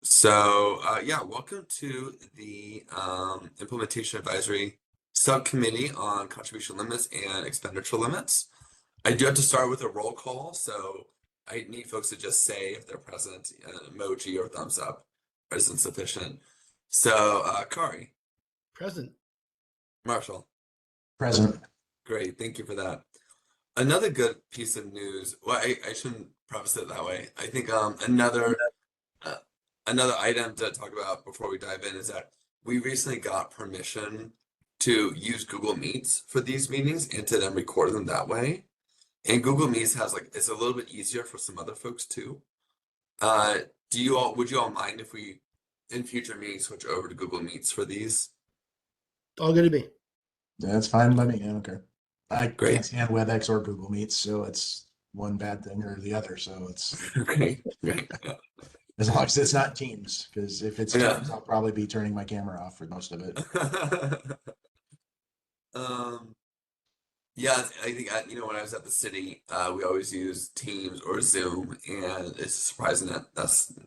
Yeah, welcome to the Implementation Advisory Subcommittee on Contribution Limits and Expenditure Limits. I do have to start with a roll call, so I need folks to just say if they're present, an emoji or thumbs up isn't sufficient. Kari, Present. Marshall, Present. great, thank you for that. Another good piece of news, well, I shouldn't preface it that way. I think uh, another item to talk about before we dive in is that we recently got permission to use Google Meets for these meetings and to then record them that way. And Google Meets has it's a little bit easier for some other folks too. Uh, would you all mind if we in future meetings switch over to Google Meets for these? All good to me. That's fine by me. I don't care. I Great. can't stand WebEx or Google Meets, so it's one bad thing or the other. So it's Great. as long as it's not Teams, because if it's Yeah. Teams, I'll probably be turning my camera off for most of it. Yeah, I think when I was at the city, we always use Teams or Zoom, and it's surprising that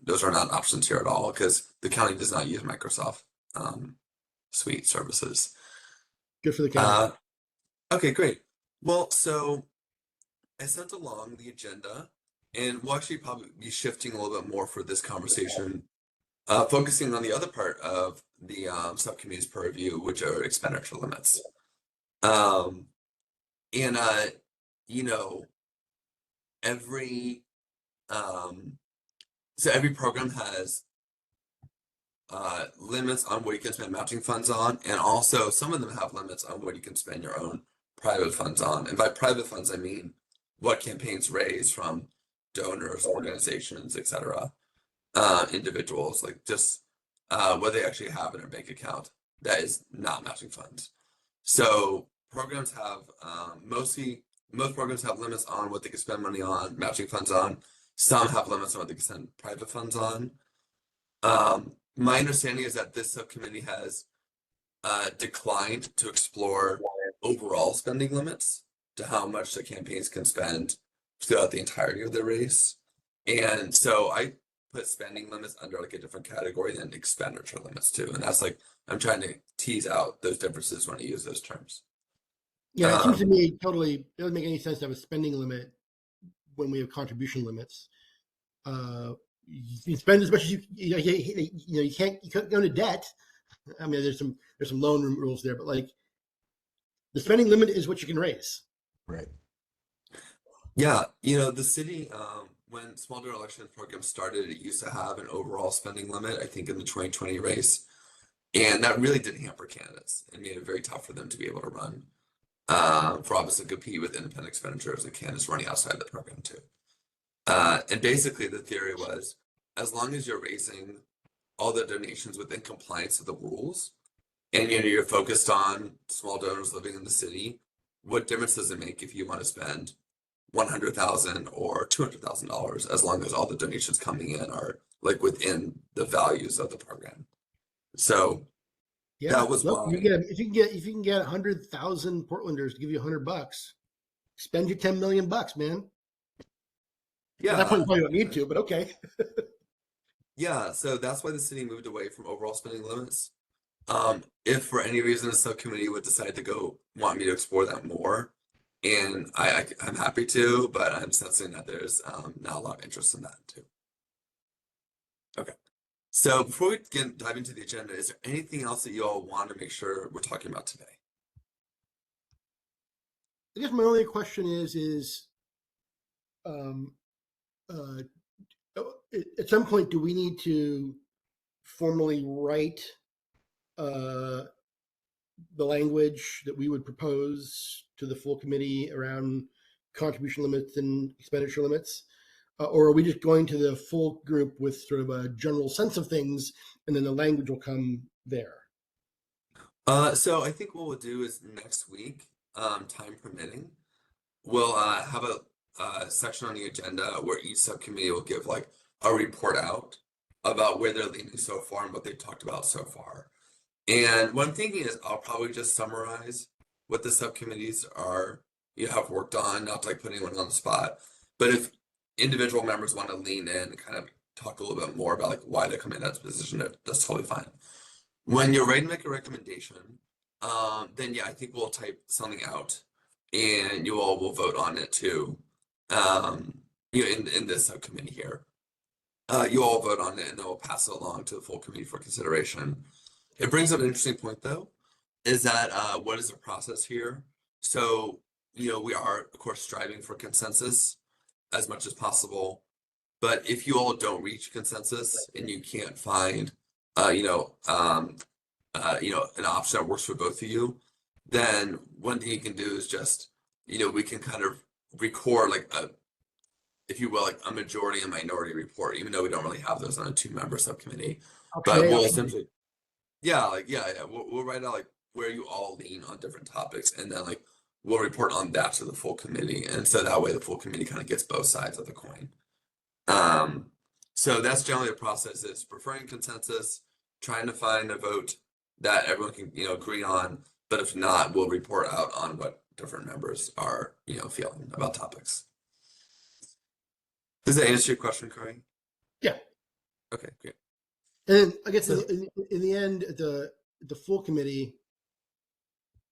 those are not options here at all because the county does not use Microsoft Suite services. Good for the county. Okay, great. Well, so I sent along the agenda, and we'll actually probably be shifting a little bit more for this conversation, focusing on the other part of the subcommittee's purview, which are expenditure limits. Um, and every every program has limits on what you can spend matching funds on, and also some of them have limits on what you can spend your own private funds on. And by private funds, I mean what campaigns raise from donors, organizations, etc. Individuals, like just what they actually have in their bank account that is not matching funds. So programs have most programs have limits on what they can spend money on, matching funds on. Some have limits on what they can spend private funds on. My understanding is that this subcommittee has declined to explore overall spending limits to how much the campaigns can spend throughout the entirety of the race. And so I put spending limits under a different category than expenditure limits too. And that's I'm trying to tease out those differences when I use those terms. Yeah, it seems to me it doesn't make any sense to have a spending limit when we have contribution limits. You can spend as much as you can't go into debt. I mean, there's some loan rules there, but the spending limit is what you can raise. Right. Yeah, the city, when small donor election program started, it used to have an overall spending limit, I think in the 2020 race. And that really did hamper candidates and made it very tough for them to be able to run, for obviously compete with independent expenditures and candidates running outside the program too. And basically the theory was, as long as you're raising all the donations within compliance with the rules, and you're focused on small donors living in the city, what difference does it make if you want to spend $100,000 or $200,000 as long as all the donations coming in are within the values of the program? So yeah, that was why. If you can get 100,000 Portlanders to give you $100, spend your $10 million, man. Yeah, at that point you probably don't need to, but okay. Yeah, so that's why the city moved away from overall spending limits. If for any reason the subcommittee would decide to want me to explore that more, and I'm happy to, but I'm sensing that there's not a lot of interest in that too. Okay, so before we dive into the agenda, is there anything else that you all want to make sure we're talking about today? I guess my only question is at some point, do we need to formally write the language that we would propose to the full committee around contribution limits and expenditure limits? Or are we just going to the full group with sort of a general sense of things, and then the language will come there? So I think what we'll do is next week, time permitting, we'll have a section on the agenda where each subcommittee will give a report out about where they're leaning so far and what they've talked about so far. And what I'm thinking is I'll probably just summarize what the subcommittees have worked on, not to put anyone on the spot. But if individual members want to lean in and kind of talk a little bit more about like why they come in that position, that's totally fine. When you're ready to make a recommendation, then yeah, I think we'll type something out and you all will vote on it too. In this subcommittee here. You all vote on it and then we'll pass it along to the full committee for consideration. It brings up an interesting point though, is that what is the process here? So, we are of course striving for consensus as much as possible. But if you all don't reach consensus and you can't find, an option that works for both of you, then one thing you can do is just, we can kind of record like if you will, like a majority and minority report, even though we don't really have those on a 2-member subcommittee. But we'll essentially, we'll write out like where you all lean on different topics, and then like we'll report on that to the full committee, and so that way the full committee kind of gets both sides of the coin. So that's generally the process: is preferring consensus, trying to find a vote that everyone can agree on, but if not, we'll report out on what different members are feeling about topics. Does that answer your question, Corey? Yeah. Okay, great. And I guess in the end, the full committee,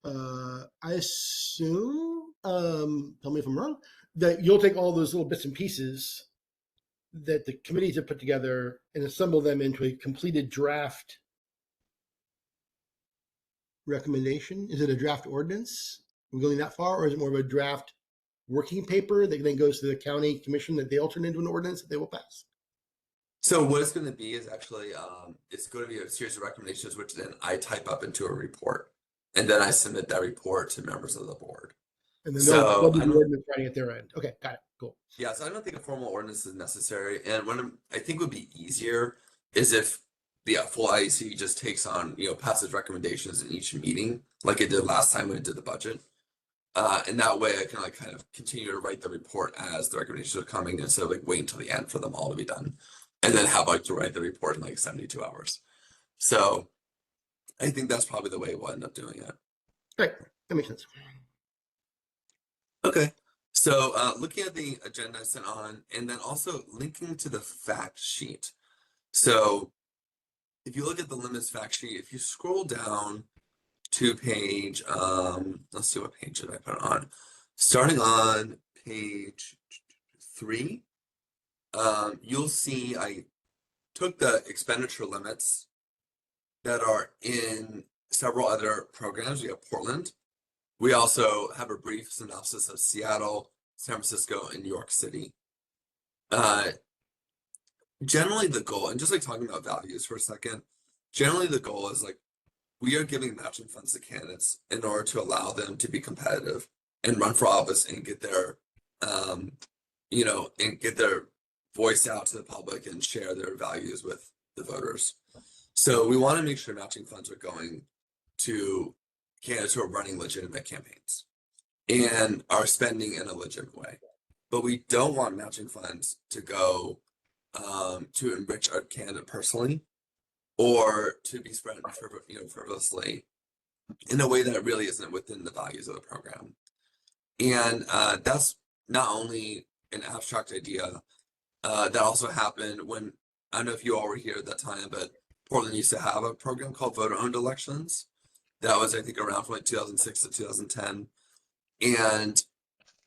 I assume, tell me if I'm wrong, that you'll take all those little bits and pieces that the committees have put together and assemble them into a completed draft recommendation. Is it a draft ordinance? Are we going that far, or is it more of a draft working paper that then goes to the county commission that they'll turn into an ordinance that they will pass? So what it's going to be is actually, it's going to be a series of recommendations, which then I type up into a report, and then I submit that report to members of the board. And then they'll do the ordinance writing at their end. Okay, got it. Cool. Yeah, so I don't think a formal ordinance is necessary, and what I think would be easier is if the full IEC just takes on, passes recommendations in each meeting, like it did last time when it did the budget. And that way I can kind of continue to write the report as the recommendations are coming instead of like wait until the end for them all to be done. And then have to write the report in like 72 hours. So I think that's probably the way we'll end up doing it. Right, that makes sense. Okay, so looking at the agenda I sent on, and then also linking to the fact sheet. So if you look at the limits fact sheet, if you scroll down to page, let's see, what page did I put on? Starting on page 3, you'll see I took the expenditure limits that are in several other programs. We have Portland. We also have a brief synopsis of Seattle, San Francisco, and New York City. Generally the goal, and just like talking about values for a second, generally the goal is like, we are giving matching funds to candidates in order to allow them to be competitive and run for office and get their, and get their voice out to the public and share their values with the voters. So we want to make sure matching funds are going to candidates who are running legitimate campaigns and are spending in a legitimate way. But we don't want matching funds to go to enrich a candidate personally, or to be spread frivolously in a way that really isn't within the values of the program. And that's not only an abstract idea, that also happened when, I don't know if you all were here at that time, but Portland used to have a program called voter-owned elections. That was, I think, around from like 2006 to 2010. And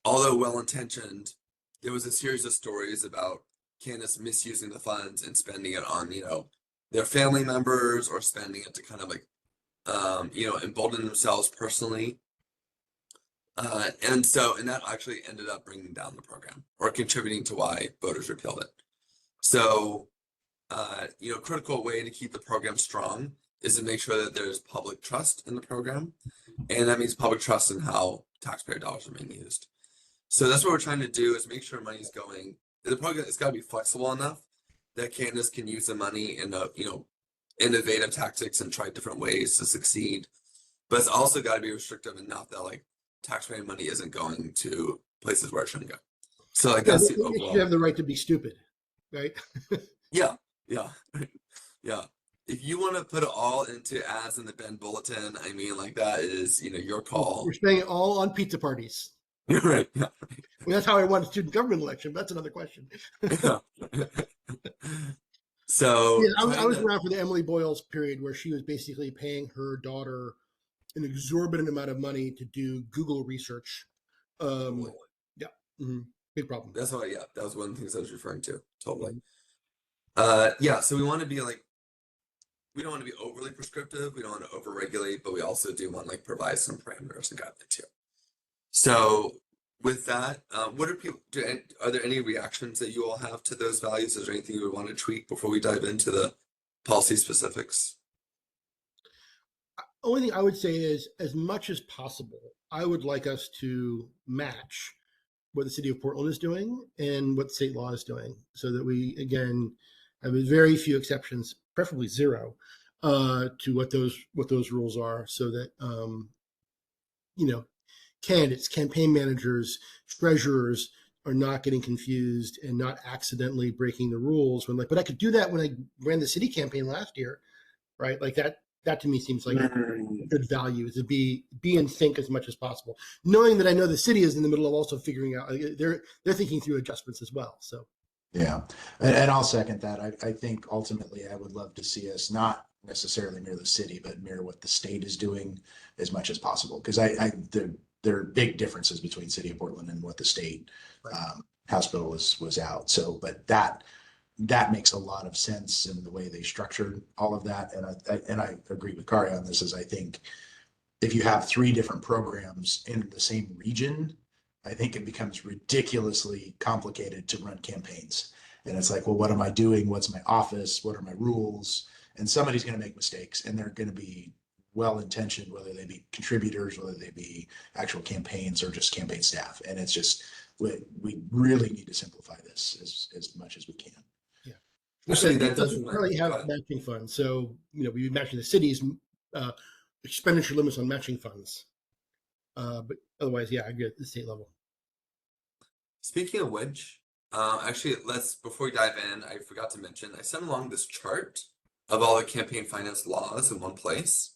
although well-intentioned, there was a series of stories about candidates misusing the funds and spending it on, their family members, or spending it to kind of like, embolden themselves personally. And that actually ended up bringing down the program, or contributing to why voters repealed it. So, critical way to keep the program strong is to make sure that there's public trust in the program. And that means public trust in how taxpayer dollars are being used. So that's what we're trying to do, is make sure money's going. The program, it's got to be flexible enough that candidates can use the money in innovative tactics and try different ways to succeed. But it's also got to be restrictive enough that like taxpayer money isn't going to places where it shouldn't go. So like that's the overall. You have the right to be stupid, right? Yeah. If you want to put it all into ads in the Bend Bulletin, I mean, like that is, your call. We're spending it all on pizza parties. Right. Yeah. Well, that's how I won a student government election, but that's another question. Yeah. So Yeah, I trying was to, around for the Emily Boyles period where she was basically paying her daughter an exorbitant amount of money to do Google research. Um, yeah, big problem. that's why, yeah, that was one of the things I was referring to. Totally. Mhm. Yeah, so we want to be like, we don't want to be overly prescriptive. We don't want to overregulate, but we also do want to like provide some parameters and guidelines here. So with that, what are people, are there any reactions that you all have to those values? Is there anything you would want to tweak before we dive into the policy specifics? Only thing I would say is, as much as possible, I would like us to match what the city of Portland is doing and what state law is doing, so that we again have very few exceptions, preferably zero, to what those rules are, so that you know candidates, campaign managers, treasurers are not getting confused and not accidentally breaking the rules. When like, but I could do that when I ran the city campaign last year, right? Like that. That to me seems like Mm. good value, to be in sync as much as possible, knowing that I know the city is in the middle of also figuring out, they're thinking through adjustments as well. So Yeah, and I'll second that. I think ultimately I would love to see us not necessarily mirror the city, but mirror what the state is doing as much as possible. Because there are big differences between City of Portland and what the state right. House bill was out. So, but that makes a lot of sense in the way they structured all of that. And I agree with Kari on this. Is I think if you have three different programs in the same region, I think it becomes ridiculously complicated to run campaigns. And it's like, well, what am I doing? What's my office? What are my rules? And somebody's going to make mistakes, and they're going to be well intentioned, whether they be contributors, whether they be actual campaigns or just campaign staff. And it's just, we really need to simplify this as much as we can. Yeah. Actually, that does We remind currently me. have matching funds, so we'd be matching the city's expenditure limits on matching funds. But otherwise, yeah, I agree at the state level. Speaking of which, actually, let's before we dive in, I forgot to mention I sent along this chart of all the campaign finance laws in one place.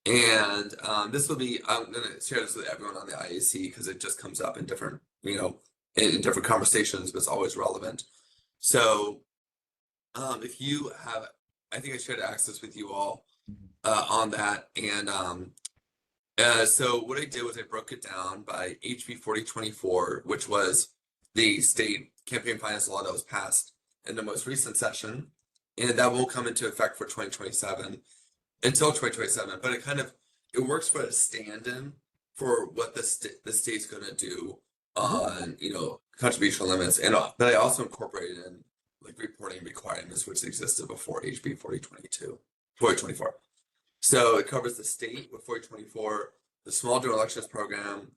And this will be, I'm going to share this with everyone on the IAC because it just comes up in different, in different conversations, but it's always relevant. So if you have, I think I shared access with you all on that. And so what I did was I broke it down by HB 4024, which was the state campaign finance law that was passed in the most recent session. And that won't come into effect for 2027 until 2027, but it works for a stand-in for what the state's going to do on contribution limits, and but I also incorporated in like reporting requirements which existed before HB 4024. So it covers the state with 4024, the small donor elections program,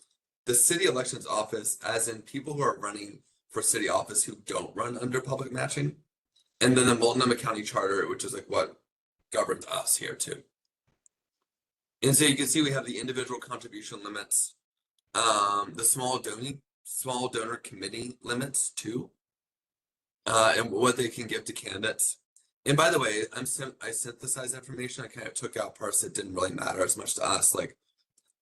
the city elections office, as in people who are running for city office who don't run under public matching, and then the Multnomah County Charter, which is like what governs us here too. And so you can see we have the individual contribution limits, the small donor committee limits too, and what they can give to candidates. And by the way, I synthesized information. I kind of took out parts that didn't really matter as much to us. Like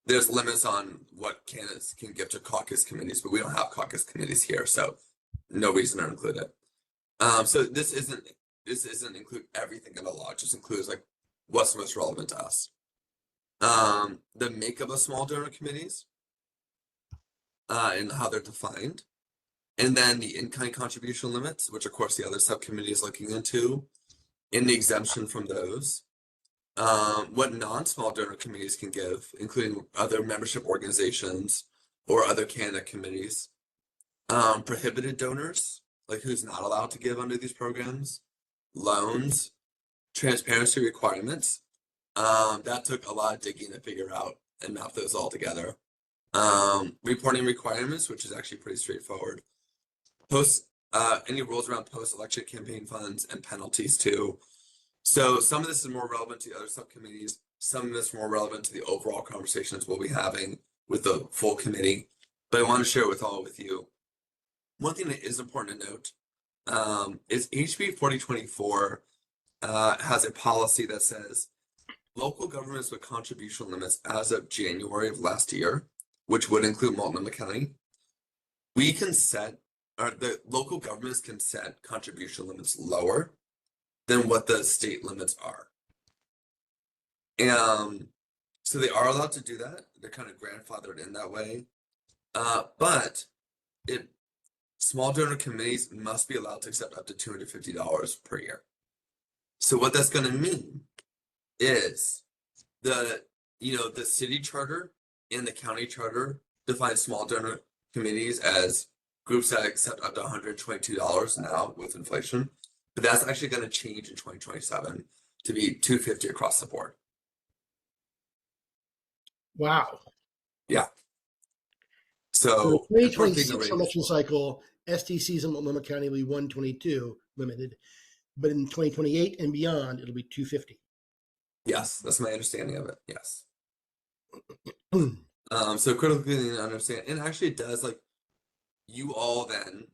there's limits on what candidates can give to caucus committees, but we don't have caucus committees here, so no reason to include it. So this isn't include everything in the law. It just includes like what's most relevant to us. The makeup of small donor committees, and how they're defined, and then the in-kind contribution limits, which of course the other subcommittee is looking into, and the exemption from those. What non-small donor committees can give, including other membership organizations or other candidate committees. Prohibited donors, like who's not allowed to give under these programs. Loans, transparency requirements. That took a lot of digging to figure out and map those all together. Reporting requirements, which is actually pretty straightforward. Any rules around post-election campaign funds and penalties too. So some of this is more relevant to the other subcommittees. Some of this is more relevant to the overall conversations we'll be having with the full committee. But I want to share it with you. One thing that is important to note is HB 4024 has a policy that says local governments with contribution limits as of January of last year, which would include Multnomah County, the local governments can set contribution limits lower than what the state limits are. So they are allowed to do that. They're kind of grandfathered in that way. But small donor committees must be allowed to accept up to $250 per year. So what that's going to mean is the city charter and the county charter define small donor committees as groups that accept up to $122 now with inflation, but that's actually going to change in 2027 to be $250 across the board. Wow. Yeah. So So the important thing to 2026 raise. election cycle, SDCs in Multnomah County will be 122 limited, but in 2028 and beyond, it'll be 250. Yes, that's my understanding of it. Yes. Hmm. So critical thing to understand, and actually it does, like, you all then,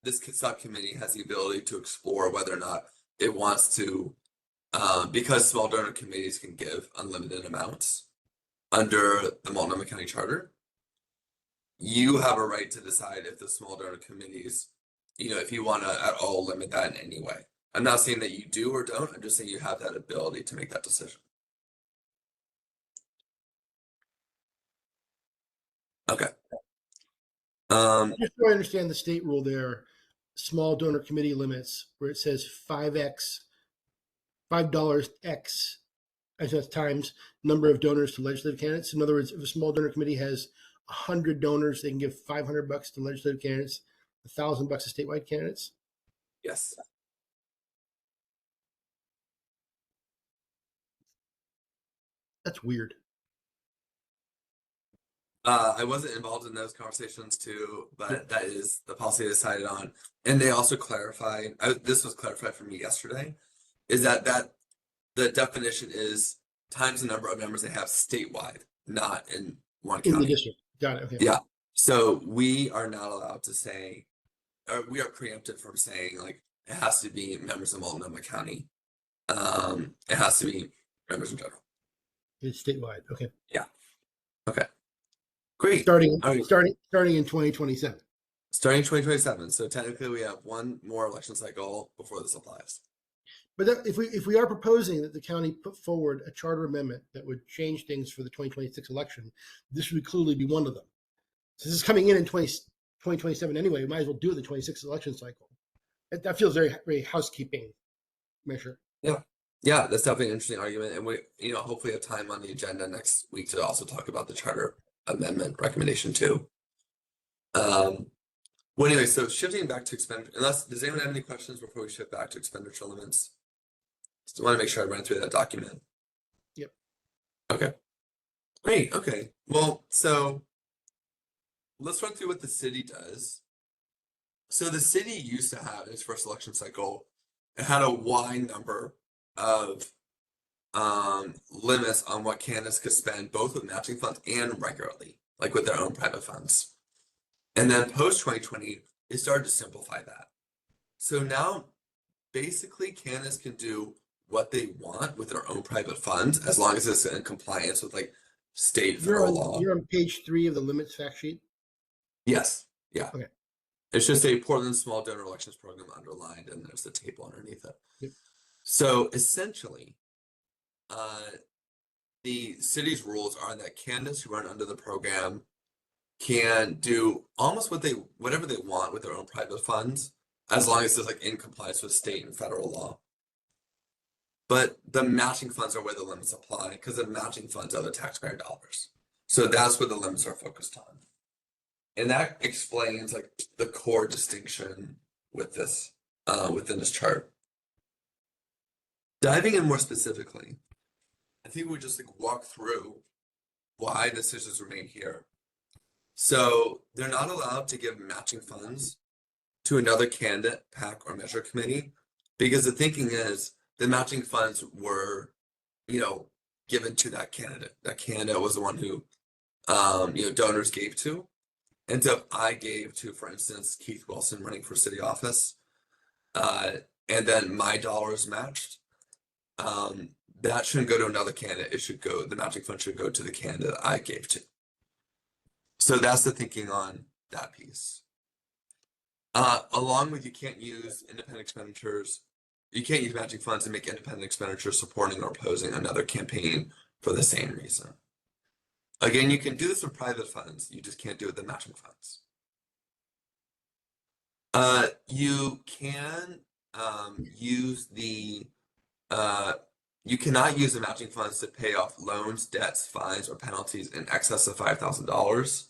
this subcommittee has the ability to explore whether or not it wants to, because small donor committees can give unlimited amounts under the Multnomah County Charter, you have a right to decide if the small donor committees, if you want to at all limit that in any way. I'm not saying that you do or don't, I'm just saying you have that ability to make that decision. Okay. Just so I understand the state rule there, small donor committee limits where it says 5x, $5 X, as that's times number of donors to legislative candidates. In other words, if a small donor committee has 100 donors, they can give $500 to legislative candidates, $1,000 to statewide candidates. Yes. That's weird. I wasn't involved in those conversations too, but that is the policy they decided on. And they also clarified, this was clarified for me yesterday, is that the definition is times the number of members they have statewide, not in one In the county. district. Got it. Okay. Yeah. So we are not allowed to say, or we are preempted from saying, like, it has to be members of Multnomah County. It has to be members in general. It's statewide. Okay. Yeah. Okay. Great. Starting All right. starting in 2027. Starting 2027. So technically we have one more election cycle before this applies. But if we are proposing that the county put forward a charter amendment that would change things for the 2026 election, this would clearly be one of them. So this is coming in 2027 anyway. We might as well do it the 26 election cycle. That feels very, very housekeeping measure. Yeah, that's definitely an interesting argument. And we, hopefully have time on the agenda next week to also talk about the charter amendment recommendation too. Well, anyway, so shifting back to expenditure, does anyone have any questions before we shift back to expenditure limits? Just want to make sure I run through that document. Yep. Okay. Great. Okay. Well, so let's run through what the city does. So the city used to have in its first election cycle, it had a wide number of limits on what candidates could spend, both with matching funds and regularly, like with their own private funds. And then post 2020, it started to simplify that. So now basically candidates can do what they want with their own private funds as long as it's in compliance with like state federal law. You're on page 3 of the limits fact sheet. Yes. Yeah. Okay. It's just a Portland Small Donor Elections Program underlined, and there's the table underneath it. Yep. So essentially, the city's rules are that candidates who run under the program can do almost whatever they want with their own private funds, as long as it's like in compliance with state and federal law. But the matching funds are where the limits apply, because the matching funds are the taxpayer dollars. So that's where the limits are focused on. And that explains like the core distinction with this within this chart. Diving in more specifically, I think we just like walk through why decisions remain here. So they're not allowed to give matching funds to another candidate, PAC, or measure committee, because the thinking is the matching funds were, given to that candidate. That candidate was the one who, donors gave to. And so if I gave to, for instance, Keith Wilson running for city office, and then my dollars matched, that shouldn't go to another candidate. The matching fund should go to the candidate I gave to. So that's the thinking on that piece. Along with you can't use independent expenditures You can't use matching funds to make independent expenditures supporting or opposing another campaign for the same reason. Again, you can do this with private funds, you just can't do it with the matching funds. You can use the you cannot use the matching funds to pay off loans, debts, fines, or penalties in excess of $5,000.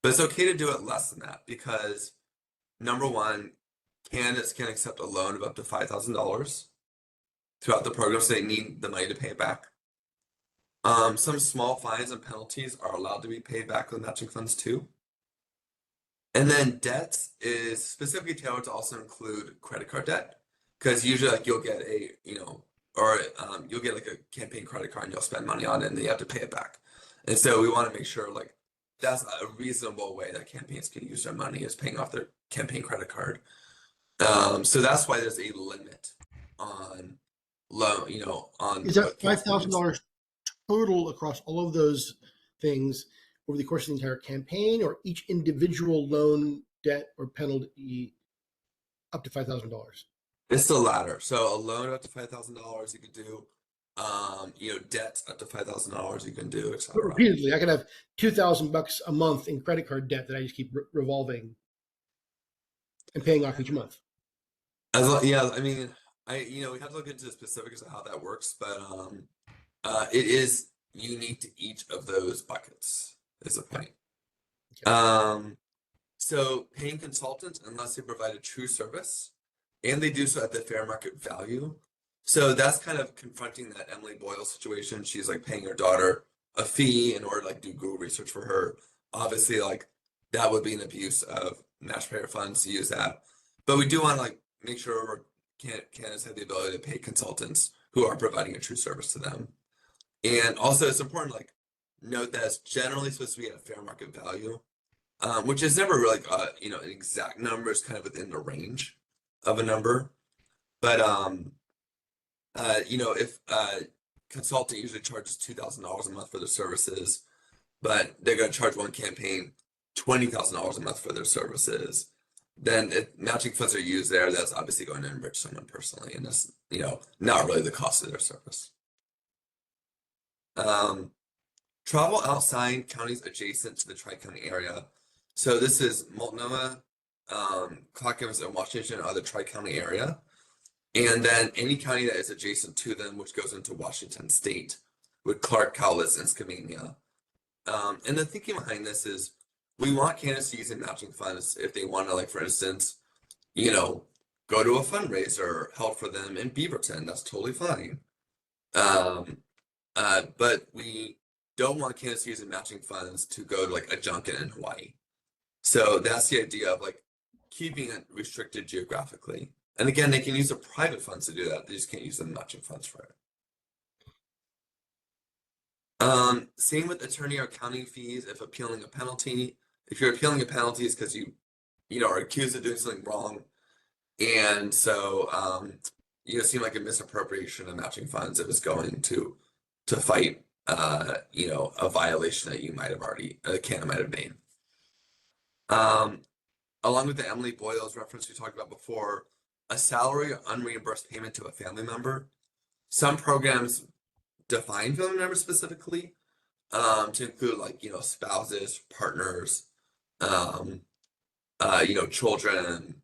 But it's okay to do it less than that because number one, candidates can accept a loan of up to $5,000 throughout the program, so they need the money to pay it back. Some small fines and penalties are allowed to be paid back with matching funds too. And then debts is specifically tailored to also include credit card debt, because usually like you'll get a, or you'll get like a campaign credit card and you'll spend money on it and then you have to pay it back. And so we want to make sure like that's a reasonable way that campaigns can use their money is paying off their campaign credit card. So that's why there's a limit on loan, on Is that $5,000 total across all of those things over the course of the entire campaign, or each individual loan, debt, or penalty up to $5,000? It's the latter. So a loan up to $5,000 you could do, debt up to $5,000 you can do, But etc. repeatedly, I could have $2,000 a month in credit card debt that I just keep revolving and paying off each month. Yeah, I mean, we have to look into the specifics of how that works, but it is unique to each of those buckets, is the point. Okay. So paying consultants unless they provide a true service, and they do so at the fair market value. So that's kind of confronting that Emily Boyle situation. She's like paying her daughter a fee in order to like do Google research for her. Obviously, like that would be an abuse of taxpayer funds to use that. But we do want to like make sure candidates have the ability to pay consultants who are providing a true service to them. And also it's important like note that it's generally supposed to be at a fair market value, which is never really an exact number. It's kind of within the range of a number. But if consultant usually charges $2,000 a month for their services, but they're going to charge one campaign $20,000 a month for their services, then if matching funds are used there, that's obviously going to enrich someone personally, and that's not really the cost of their service. Travel outside counties adjacent to the Tri-County area. So this is Multnomah, Clackamas, and Washington are the Tri-County area. And then any county that is adjacent to them, which goes into Washington State, with Clark, Cowlitz, and Skamania. And the thinking behind this is we want candidates to use matching funds if they want to, like, for instance, go to a fundraiser held for them in Beaverton. That's totally fine. But we don't want candidates using matching funds to go to like a junket in Hawaii. So that's the idea of like keeping it restricted geographically. And again, they can use the private funds to do that. They just can't use the matching funds for it. Same with attorney or accounting fees if appealing a penalty. If you're appealing a penalty, it's because you are accused of doing something wrong. And so seem like a misappropriation of matching funds if it's going to fight a violation that you might have already a candidate might have made. Along with the Emily Boyle's reference we talked about before, a salary or unreimbursed payment to a family member. Some programs define family members specifically to include like spouses, partners, children,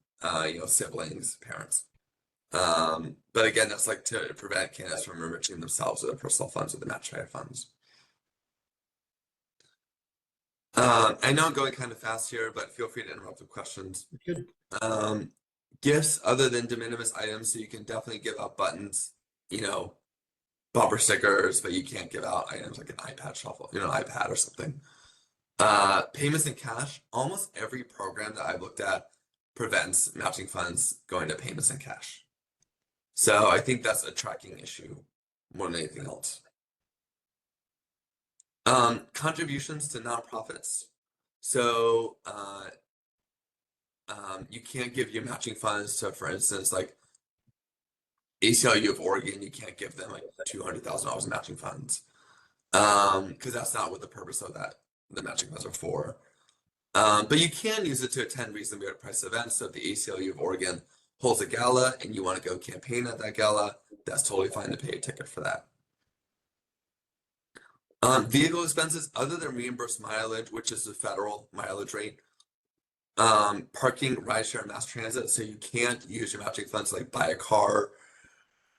siblings, parents. But again, that's like to prevent candidates from enriching themselves with their personal funds with the match funds. I know I'm going kind of fast here, but feel free to interrupt with questions. Good. Gifts other than de minimis items, so you can definitely give out buttons, bumper stickers, but you can't give out items like an iPad shuffle, an iPad or something. Payments in cash. Almost every program that I've looked at prevents matching funds going to payments in cash. So I think that's a tracking issue more than anything else. Contributions to nonprofits. So you can't give your matching funds to, for instance, like ACLU of Oregon. You can't give them like $200,000 in matching funds because that's not what the purpose of the matching funds are for. But you can use it to attend reasonably priced events. So if the ACLU of Oregon holds a gala and you want to go campaign at that gala, that's totally fine to pay a ticket for that. Vehicle expenses other than reimbursed mileage, which is the federal mileage rate. Parking, rideshare, and mass transit. So you can't use your matching funds to like buy a car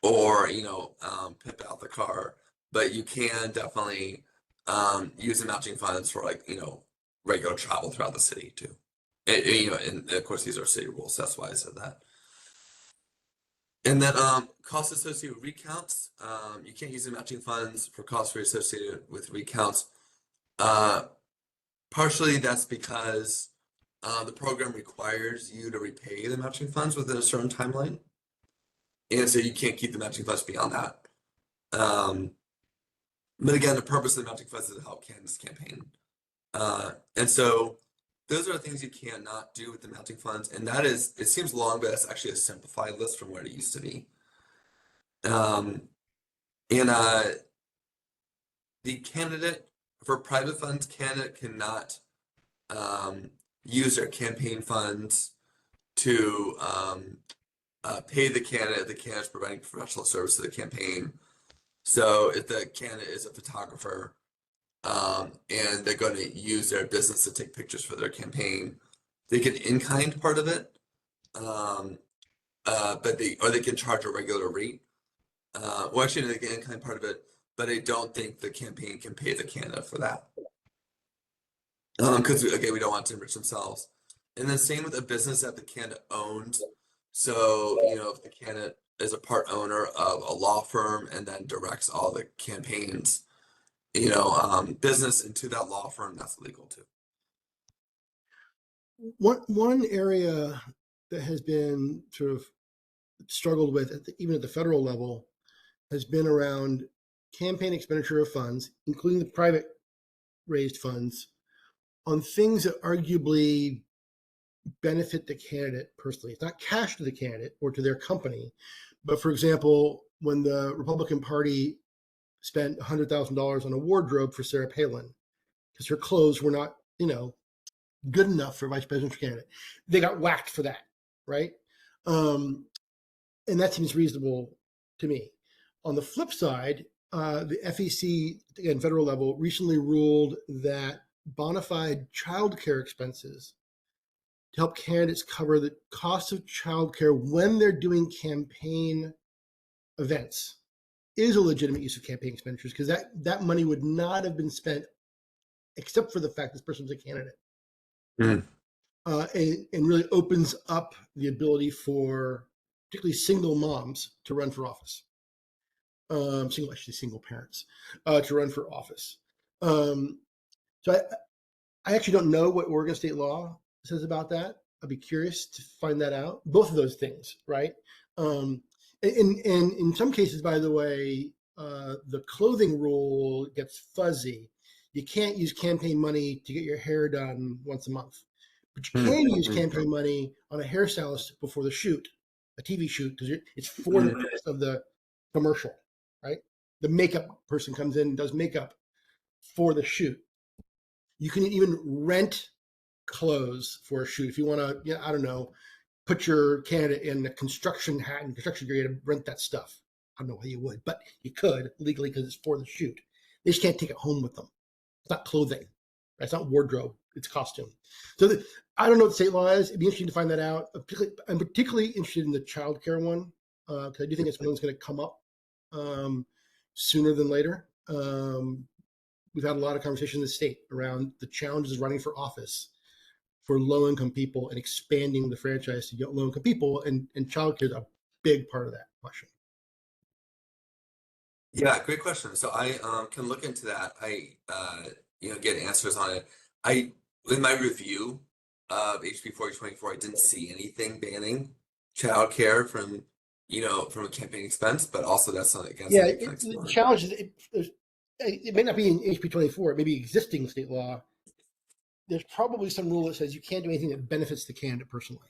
or pimp out the car, but you can definitely use the matching funds for like regular travel throughout the city too. And of course these are city rules. That's why I said that. And then costs associated with recounts. You can't use the matching funds for costs associated with recounts. Partially that's because the program requires you to repay the matching funds within a certain timeline. And so you can't keep the matching funds beyond that. But again, the purpose of the matching funds is to help candidates campaign. And so those are the things you cannot do with the matching funds. And that is, it seems long, but it's actually a simplified list from what it used to be. And the candidate, for private funds, candidate cannot use their campaign funds to pay the candidate's providing professional service to the campaign. So if the candidate is a photographer and they're going to use their business to take pictures for their campaign, they can in-kind part of it, but they can charge a regular rate. Well, actually, they can in-kind part of it, but I don't think the campaign can pay the candidate for that. Because again, we don't want to enrich themselves. And then same with a business that the candidate owns. So, if the candidate is a part owner of a law firm and then directs all the campaigns, business into that law firm, that's legal too. One area that has been sort of struggled with, even at the federal level, has been around campaign expenditure of funds, including the private raised funds, on things that arguably benefit the candidate personally. It's not cash to the candidate or to their company, but for example, when the Republican Party spent $100,000 on a wardrobe for Sarah Palin because her clothes were not, good enough for vice presidential candidate, they got whacked for that, right? And that seems reasonable to me. On the flip side, the FEC, again, federal level, recently ruled that bona fide childcare expenses to help candidates cover the cost of childcare when they're doing campaign events is a legitimate use of campaign expenditures, because that money would not have been spent except for the fact this person was a candidate. And really opens up the ability for particularly single moms to run for office. Single parents to run for office. So I actually don't know what Oregon state law says about that. I'd be curious to find that out. Both of those things, right? And in some cases, by the way, the clothing rule gets fuzzy. You can't use campaign money to get your hair done once a month, but you can use campaign money on a hairstylist before the shoot, a TV shoot, because it's for the purpose of the commercial, right? The makeup person comes in and does makeup for the shoot. You can even rent clothes for a shoot if you want to. I don't know, put your candidate in a construction hat and construction gear to rent that stuff. I don't know how you would, but you could legally because it's for the shoot. They just can't take it home with them. It's not clothing. Right? It's not wardrobe. It's costume. So I don't know what the state law is. It'd be interesting to find that out. I'm particularly interested in the childcare one because I do think it's one that's going to come up sooner than later. We've had a lot of conversation in the state around the challenges of running for office for low-income people and expanding the franchise to get low-income people, and childcare is a big part of that question. Yeah, great question. So I can look into that. I get answers on it. In my review of HB 4024, I didn't see anything banning childcare from a campaign expense, but also that's something against the challenge is it may not be in HB 24, it may be existing state law. There's probably some rule that says you can't do anything that benefits the candidate personally.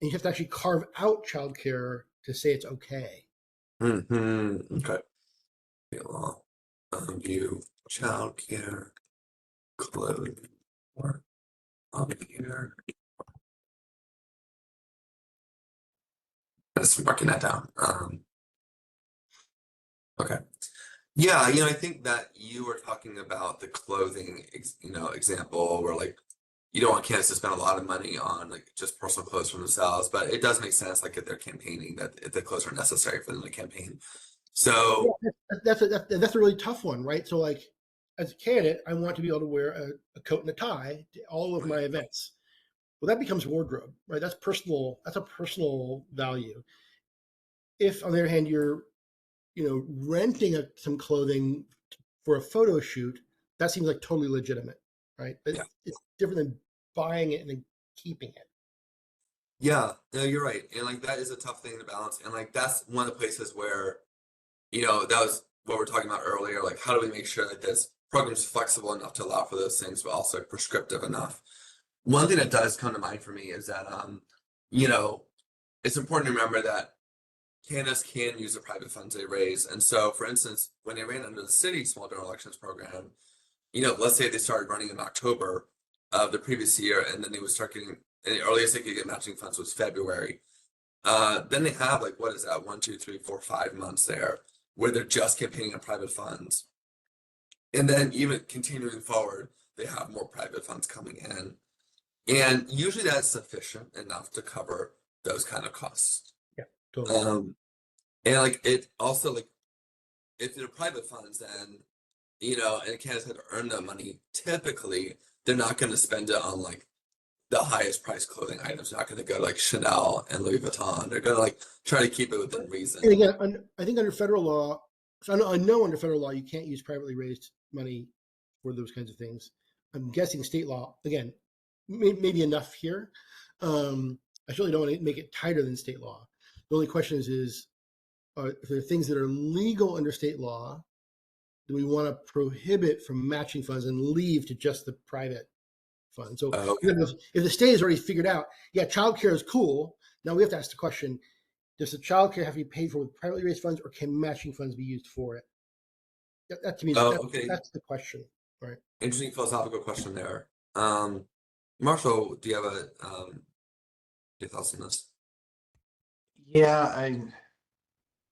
And you have to actually carve out childcare to say it's okay. Okay. Law, view, childcare, clothing, or up here. Just marking that down. Okay. Yeah, I think that you were talking about the clothing, example where like you don't want candidates to spend a lot of money on like just personal clothes for themselves, but it does make sense like if they're campaigning that if the clothes are necessary for them to campaign. Yeah, So, that's a really tough one, right? So like as a candidate, I want to be able to wear a coat and a tie to all of my events. Well, that becomes wardrobe, right? That's personal. That's a personal value. If on the other hand, you're renting some clothing for a photo shoot, that seems like totally legitimate, right? But yeah, it's different than buying it and then keeping it. yeah, no, you're right. And like that is a tough thing to balance. And like that's one of the places where, that was what we are talking about earlier. Like, how do we make sure that this program is flexible enough to allow for those things, but also prescriptive enough? One thing that does come to mind for me is that, you know, it's important to remember that candidates can use the private funds they raise. And so, for instance, when they ran under the city small donor elections program, let's say they started running in October of the previous year, and then they would start getting, and the earliest they could get matching funds was February. Then they have like, what is that, 1, 2, 3, 4, 5 months there where they're just campaigning on private funds. And then even continuing forward, they have more private funds coming in. And usually that's sufficient enough to cover those kind of costs. Yeah, totally. Um, and like it also like if they're private funds, then and candidates have to earn that money. Typically, they're not going to spend it on like the highest price clothing items. They're not going to go to, like Chanel and Louis Vuitton. They're going to like try to keep it within And reason. again, I think under federal law, so I know under federal law you can't use privately raised money for those kinds of things. I'm guessing state law again, maybe enough here. I certainly don't want to make it tighter than state law. The only question is if there are things that are legal under state law, do we want to prohibit from matching funds and leave to just the private fund? So Okay. if the state has already figured out, yeah, childcare is cool. Now we have to ask the question: does the childcare have to be paid for with privately raised funds, or can matching funds be used for it? That to me, Oh, okay. that's the question, right? Interesting philosophical question there. Um, Marshall, do you have your thoughts on this? Yeah,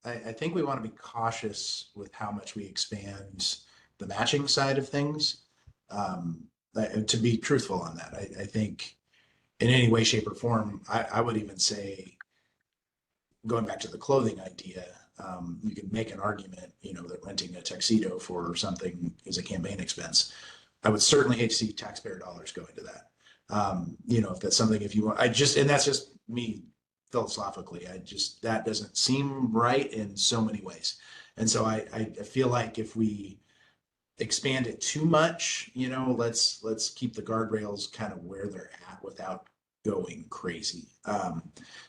I think we want to be cautious with how much we expand the matching side of things. Um, to be truthful on that, I think in any way, shape, or form, I would even say, going back to the clothing idea, you can make an argument, that renting a tuxedo for something is a campaign expense. I would certainly hate to see taxpayer dollars go into that. If that's something, if you want, and that's just me philosophically, that doesn't seem right in so many ways. And so I feel like if we expand it too much, let's keep the guardrails kind of where they're at without going crazy.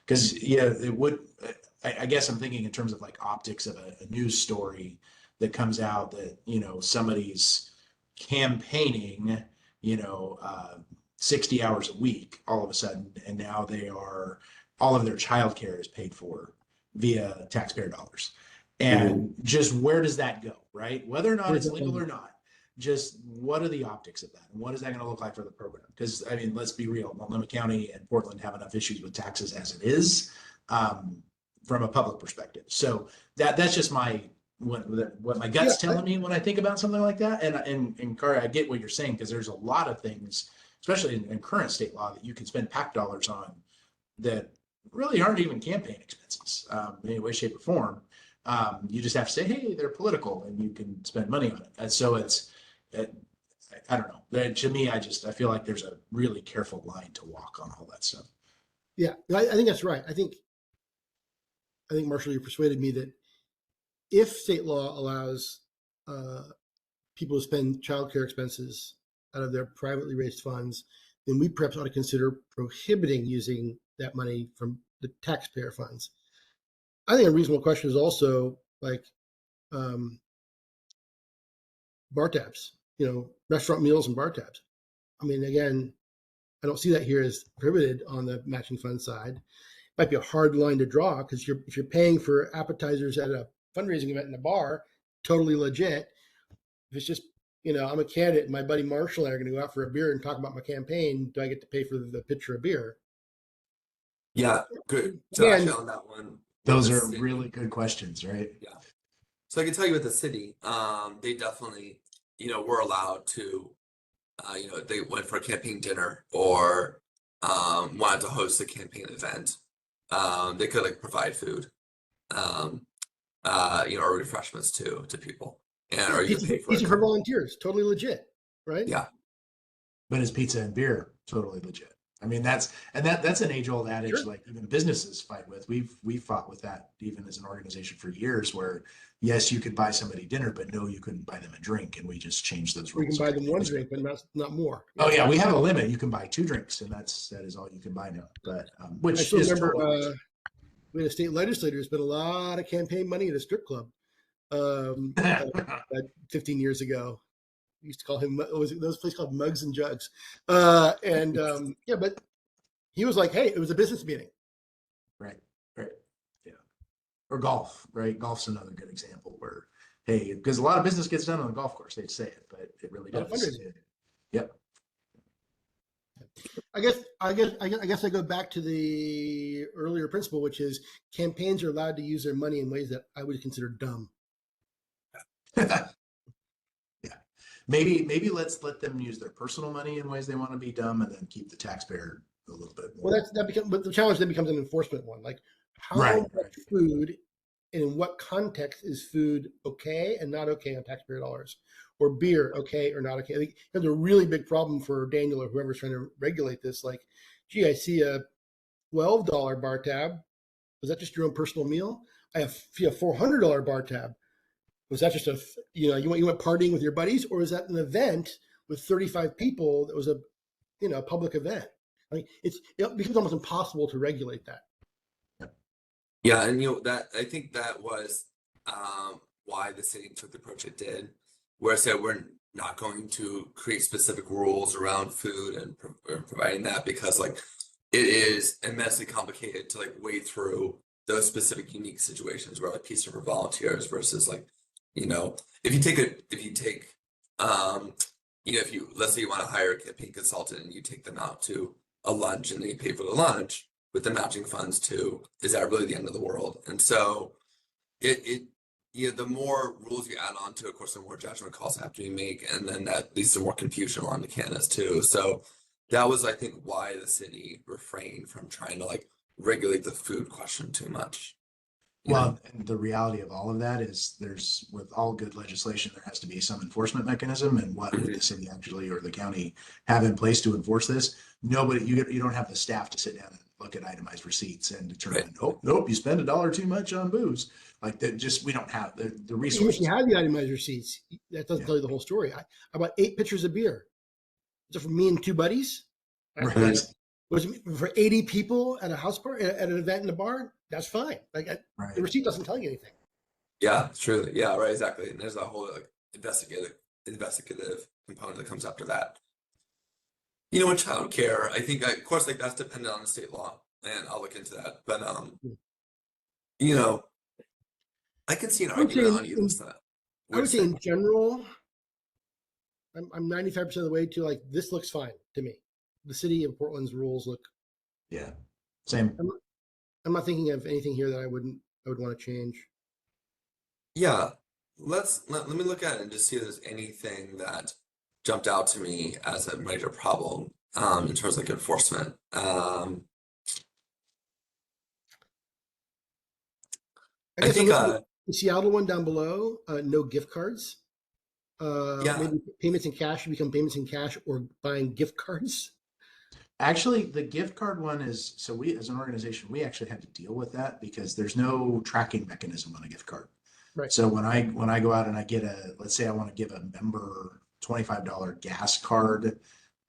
Because yeah, it would. I guess I'm thinking in terms of like optics of a news story that comes out that somebody's campaigning, 60 hours a week all of a sudden, and now all of their childcare is paid for via taxpayer dollars. Mhm. And just where does that go, right? Whether or not Where's it's that legal one? or not, just what are the optics of that? And what is that going to look like for the program? Because, I mean, let's be real, Multnomah County and Portland have enough issues with taxes as it is, um, from a public perspective. So that's just what my Yeah, gut's telling me when I think about something like that. And Kari, I get what you're saying, because there's a lot of things, especially in current state law, that you can spend PAC dollars on that really aren't even campaign expenses, in any way, shape, or form. You just have to say, hey, they're political, and you can spend money on it. And so it, I don't know. To me, I feel like there's a really careful line to walk on all that stuff. yeah, I think that's right. I think Marshall, you persuaded me that if state law allows uh, people to spend childcare expenses out of their privately raised funds, then we perhaps ought to consider prohibiting using that money from the taxpayer funds. I think a reasonable question is also like um, bar tabs, restaurant meals and bar tabs. I mean, again, I don't see that here as prohibited on the matching fund side. Might be a hard line to draw because if you're paying for appetizers at a fundraising event in a bar, totally legit. If it's just I'm a candidate, and my buddy Marshall and I are going to go out for a beer and talk about my campaign. Do I get to pay for the pitcher of beer? Yeah, good. So Again, actually on that one, with Those the are city, really good questions, right? yeah. So I can tell you with the city, they definitely, were allowed to, they went for a campaign dinner or wanted to host a campaign event. They could like provide food, um, or refreshments to people, and yeah, or you could pay for it pizza for too. volunteers, totally legit, right? Yeah, But is pizza and beer totally legit? I mean, that's an age-old adage Sure. like even businesses fight with. We've fought with that even as an organization for years, where yes, you could buy somebody dinner, but no, you couldn't buy them a drink, and we just changed those Or you can rules a buy couple them one years ago. drink, but not more. Oh Yeah. yeah, we have a limit. You can buy 2 drinks, and that is all you can buy now. But I which still is remember totally legit. we had a state legislator who spent a lot of campaign money at a strip club um, uh, 15 years ago. We used to call him, was it those place called Mugs and Jugs? Yeah, but he was like, hey, it was a business meeting. Right, right, yeah. Or golf, right? Golf's another good example where, hey, because a lot of business gets done on the golf course. They'd say it, but it really A lot of does. fundraising. Yep. I go back to the earlier principle, which is campaigns are allowed to use their money in ways that I would consider dumb. Yeah. Maybe let's let them use their personal money in ways they want to be dumb, and then keep the taxpayer a little bit Well, more. but the challenge then becomes an enforcement one. Like, Right, how right. much food and in what context is food okay and not okay on taxpayer dollars, or beer okay or not okay? I think that's a really big problem for Daniel or whoever's trying to regulate this. Like, gee, I see a $12 bar tab. Was that just your own personal meal? See a $400 bar tab. Was that just you went partying with your buddies, or is that an event with 35 people that was a public event? I mean, it becomes almost impossible to regulate that. yeah, and that I think that was why the city took the approach it did, where it said we're not going to create specific rules around food and providing that because like it is immensely complicated to like wade through those specific unique situations where like pizza for volunteers versus like, if you take if you let's say you want to hire a campaign consultant and you take them out to a lunch and they pay for the lunch with the matching funds too, is that really the end of the world? And so it the more rules you add on to, of course, the more judgment calls have to be made, and then that leads to more confusion along the canvas too. So that was, I think, why the city refrained from trying to like regulate the food question too much. You know? Well, and the reality of all of that is there's, with all good legislation, there has to be some enforcement mechanism. And what would the city actually or the county have in place to enforce this? Nobody, you don't have the staff to sit down and look at itemized receipts and determine, Right. oh, nope, you spend $1 too much on booze. Like that, just, we don't have the Even if resources. you have the itemized receipts, that doesn't Yeah. tell you the whole story. I bought 8 pitchers of beer. Is it for me and 2 buddies? Right, Was it for 80 people at a house party at an event in a bar? That's fine. Like the right. receipt doesn't tell you anything. Yeah, truly. Yeah, right, exactly. And there's a whole like investigative component that comes after that. With childcare, I think of course like that's dependent on the state law, and I'll look into that. But you know, I can see an I would say argument on either side. I would say Say, in general, I'm 95% of the way to like this looks fine to me. The city of Portland's rules look. Yeah. Same. I'm not thinking of anything here that I would want to change. yeah, let me look at it and just see if there's anything that jumped out to me as a major problem in terms of like enforcement. I I guess I'm think looking at the Seattle one down below. No gift cards. yeah, Maybe payments in cash should become payments in cash or buying gift cards. Actually, the gift card one is, so we, as an organization, we actually had to deal with that because there's no tracking mechanism on a gift card. Right. So when I go out and I get let's say I want to give a member $25 gas card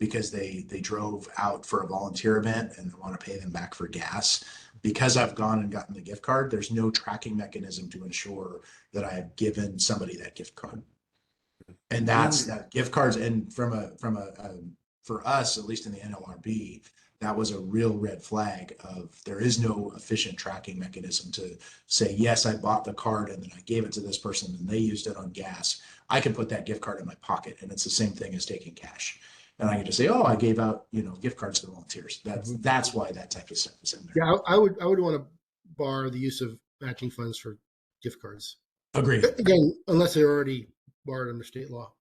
because they drove out for a volunteer event and I want to pay them back for gas. Because I've gone and gotten the gift card, there's no tracking mechanism to ensure that I have given somebody that gift card. And that's that gift cards. And for us, at least in the NLRB, that was a real red flag of there is no efficient tracking mechanism to say, yes, I bought the card and then I gave it to this person and they used it on gas. I can put that gift card in my pocket and it's the same thing as taking cash. And I can just say, oh, I gave out, gift cards to the volunteers. Mhm. That's why that type of stuff is in there. Yeah, I would want to bar the use of matching funds for gift cards. Agreed. Again, unless they're already barred under state law.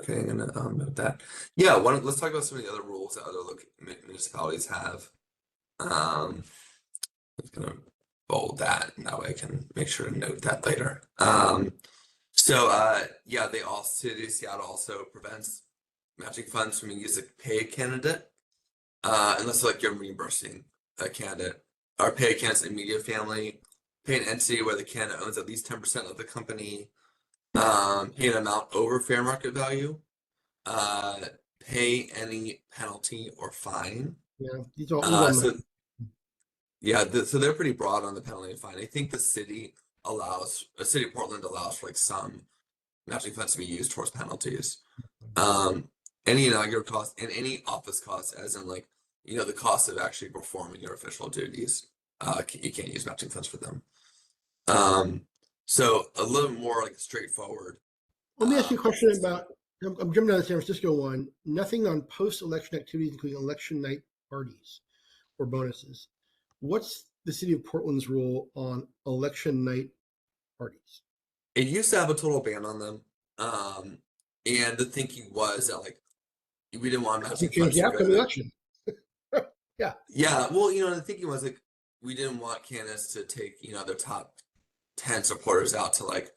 Okay, I'm gonna note that. Yeah, let's talk about some of the other rules that other municipalities have. I'm gonna bold that, and that way I can make sure to note that later. Yeah, City of Seattle also prevents matching funds from being used to pay a candidate, unless like you're reimbursing a candidate or pay a candidate's immediate family, pay an entity where the candidate owns at least 10% of the company, pay an amount over fair market value, pay any penalty or fine. Yeah, these all So yeah, so they're pretty broad on the penalty and fine. I think the city of Portland allows for like some matching funds to be used towards penalties. Any inaugural cost and any office costs, as in like, the cost of actually performing your official duties, you can't use matching funds for them. So a little more like straightforward. Let me ask you a question about, I'm jumping down the San Francisco one. Nothing on post-election activities, including election night parties or bonuses. What's the city of Portland's rule on election night parties? It used to have a total ban on them. And the thinking was that like we didn't want matching Change funds the to outcome of the election. Yeah. Yeah, well, the thinking was like we didn't want candidates to take, their top 10 supporters out to like,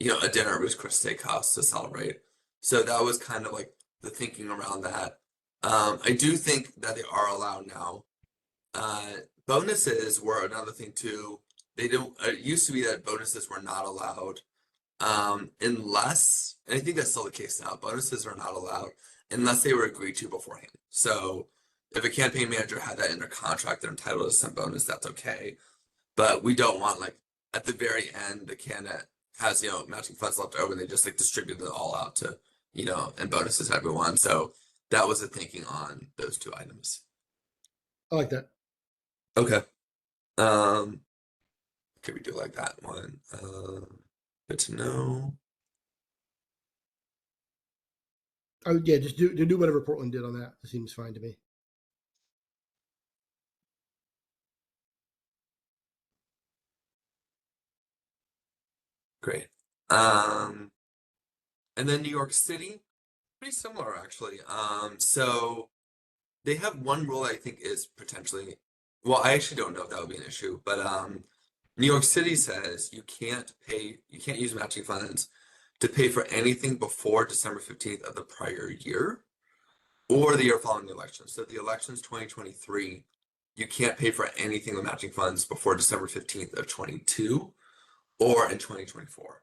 a dinner at Ruth's Chris Steakhouse to celebrate. So that was kind of like the thinking around that. I do think that they are allowed now. Bonuses were another thing too. It used to be that bonuses were not allowed. Unless, and I think that's still the case now, bonuses are not allowed unless they were agreed to beforehand. So if a campaign manager had that in their contract, they're entitled to some bonus, that's okay. But we don't want like at the very end, the candidate has, matching funds left over and they just like distribute it all out to, and bonuses to everyone. So that was the thinking on those two items. I like that. Okay. Could we do like that one? Good to know. Yeah, just do whatever Portland did on that. It seems fine to me. Great. And then New York City, pretty similar actually. So they have one rule I think is potentially, well, I actually don't know if that would be an issue, but New York City says you can't use matching funds to pay for anything before December 15th of the prior year or the year following the election. So the election's 2023, you can't pay for anything with matching funds before December 15th of 22 or in 2024.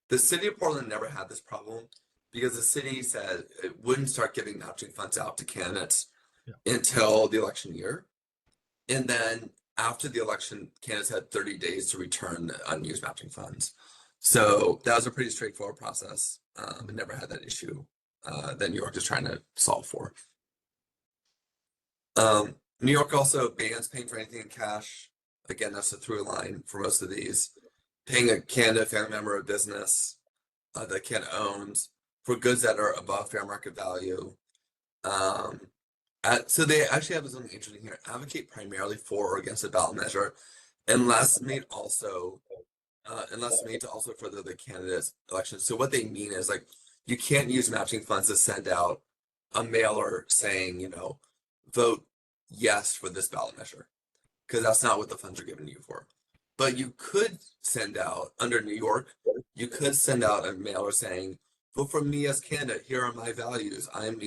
The city of Portland never had this problem because the city said it wouldn't start giving matching funds out to candidates until the election year. And then after the election, candidates had 30 days to return the unused matching funds. So that was a pretty straightforward process. It never had that issue that New York is trying to solve for. New York also bans paying for anything in cash. Again, that's a through line for most of these. Paying a candidate, family member, or business that candidate owns for goods that are above fair market value. So they actually have something interesting here. Advocate primarily for or against a ballot measure, unless made to also further the candidate's election. So what they mean is like you can't use matching funds to send out a mailer saying, vote yes for this ballot measure, because that's not what the funds are given to you for. But you could send out, under New York, you could send out a mailer saying, vote for me as candidate. Here are my values. I'm,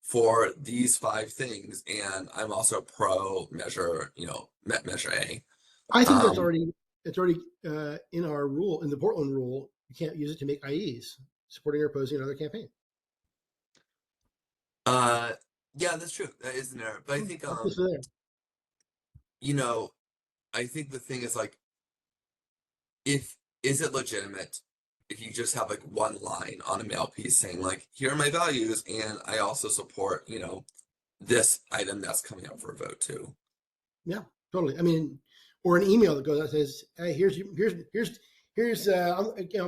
for these 5 things, and I'm also pro measure, measure A. I think it's already in our rule, in the Portland rule. You can't use it to make IEs, supporting or opposing another campaign. Yeah, that's true. That is an error. But I think, I think the thing is like, is it legitimate if you just have like one line on a mail piece saying like, here are my values, and I also support, this item that's coming up for a vote too. Yeah, totally. I mean, or an email that goes out and says, hey, here's I'm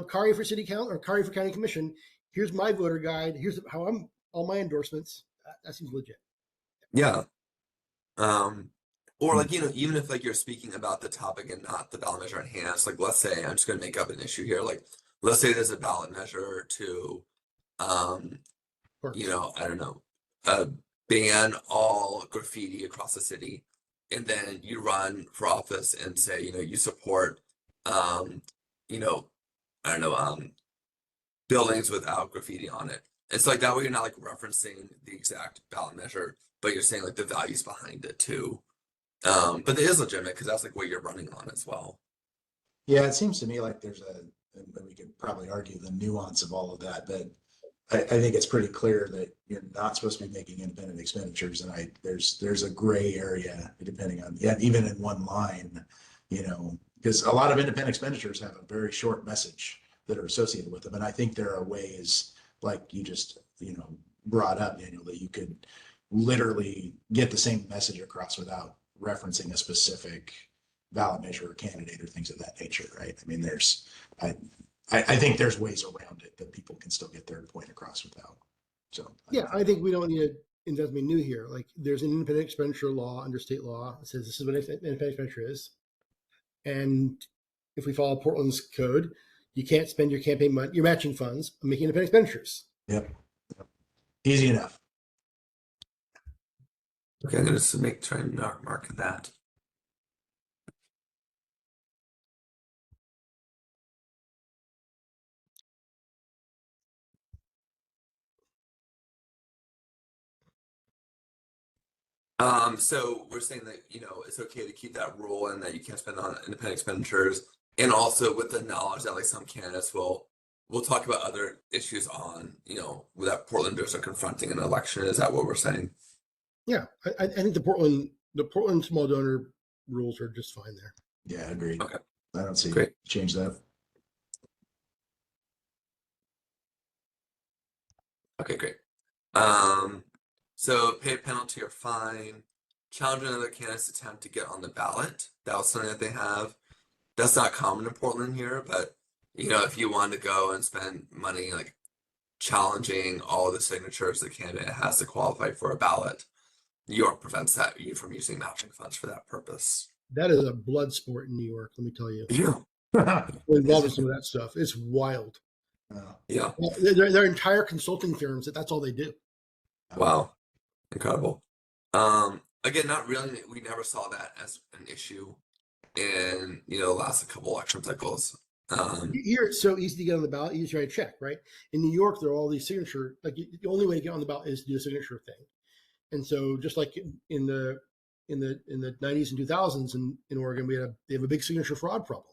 Kari for city council or Kari for county commission. Here's my voter guide. Here's how I'm all my endorsements. That seems legit. Yeah. Or like, even if like you're speaking about the topic and not the ballot measure at hand, it's like, let's say, I'm just going to make up an issue here. Like, let's say there's a ballot measure to, um, Works. I don't know, ban all graffiti across the city. And then you run for office and say, you support, you know, I don't know, buildings without graffiti on it. It's like that way you're not like referencing the exact ballot measure, but you're saying like the values behind it too. But it is legitimate because that's like what you're running on as well. Yeah, it seems to me like there's and we could probably argue the nuance of all of that, but I think it's pretty clear that you're not supposed to be making independent expenditures, and there's a gray area depending on, yeah, even in one line, because a lot of independent expenditures have a very short message that are associated with them, and I think there are ways like you just brought up, Daniel, that you could literally get the same message across without referencing a specific ballot measure or candidate or things of that nature, right? I mean, I think there's ways around it that people can still get their point across without. So yeah, I think we don't need to invent something new here. Like there's an independent expenditure law under state law that says this is what independent expenditure is. And if we follow Portland's code, you can't spend your campaign money, your matching funds on making independent expenditures. Yep. Easy enough. Okay, I'm gonna just try and mark that. So we're saying that, it's okay to keep that rule and that you can't spend on independent expenditures. And also with the knowledge that like some candidates we'll talk about other issues on, that Portlanders are confronting an election. Is that what we're saying? Yeah, I think the Portland small donor rules are just fine there. Yeah, agreed. Okay. I don't see Great. Change that. Okay, great. So pay a penalty or fine, challenge another candidate's attempt to get on the ballot. That was something that they have. That's not common in Portland here, but if you want to go and spend money like challenging all the signatures the candidate has to qualify for a ballot, New York prevents you from using matching funds for that purpose. That is a blood sport in New York, let me tell you. Yeah. We're involved in some of that stuff. It's wild. Yeah. Well, their entire consulting firms, that's all they do. Wow. Incredible. Again, not really. We never saw that as an issue in, the last couple election cycles. Here, it's so easy to get on the ballot. You just write a check, right? In New York, there are all these signature. Like the only way to get on the ballot is to do a signature thing. And so, just like in the 90s and 2000s in Oregon, they have a big signature fraud problem.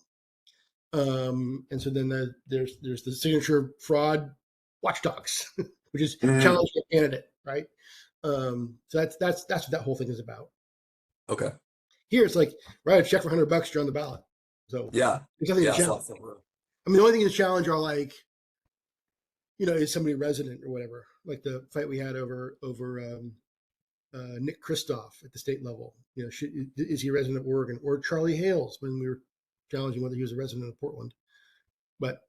And so then there's the signature fraud watchdogs, which is challenge the candidate, right? So that's what that whole thing is about. Okay. Here it's like write a check for $100, you're on the ballot. So yeah, there's nothing to challenge. I mean, the only thing to challenge are like, is somebody resident or whatever? Like the fight we had over Nick Kristof at the state level. Is he a resident of Oregon? Or Charlie Hales when we were challenging whether he was a resident of Portland. But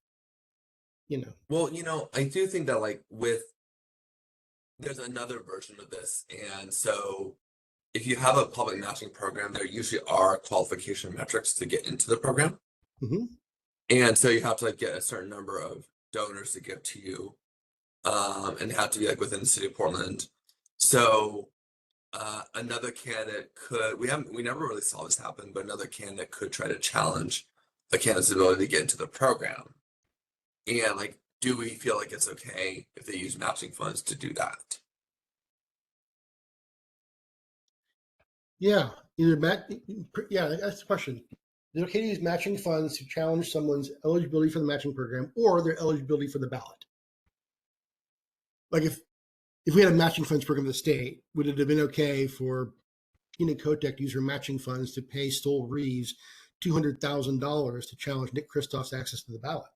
well, I do think that like there's another version of this, and so if you have a public matching program, there usually are qualification metrics to get into the program. Mm-hmm. And so you have to like get a certain number of donors to give to you, and they have to be like within the city of Portland. So another candidate we never really saw this happen, but another candidate could try to challenge a candidate's ability to get into the program. And like, do we feel like it's okay if they use matching funds to do that? Yeah, that's the question. Is it okay to use matching funds to challenge someone's eligibility for the matching program or their eligibility for the ballot? Like if we had a matching funds program in the state, would it have been okay for Tina Kotek to use her matching funds to pay Stoll Reeves $200,000 to challenge Nick Kristof's access to the ballot?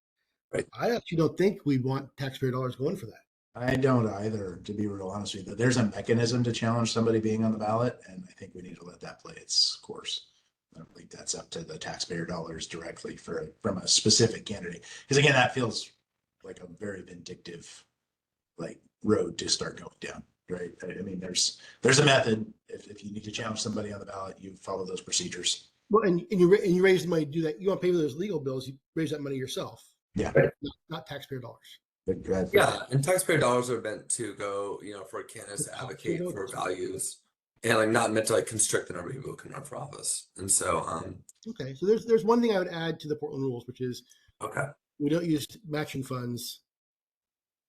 Right. I actually don't think we want taxpayer dollars going for that. I don't either, to be real honest with you. There's a mechanism to challenge somebody being on the ballot, and I think we need to let that play its course. I don't think that's up to the taxpayer dollars directly from a specific candidate. Because again, that feels like a very vindictive, like road to start going down, right? I mean, there's a method. If you need to challenge somebody on the ballot, you follow those procedures. Well, and you raise the money to do that. You want to pay for those legal bills, you raise that money yourself. Yeah. Not taxpayer dollars. Yeah, and taxpayer dollars are meant to go, for candidates to advocate for values, and like not meant to like constrict the number of people who can run for office. And so, Okay, so there's one thing I would add to the Portland rules, which is okay, we don't use matching funds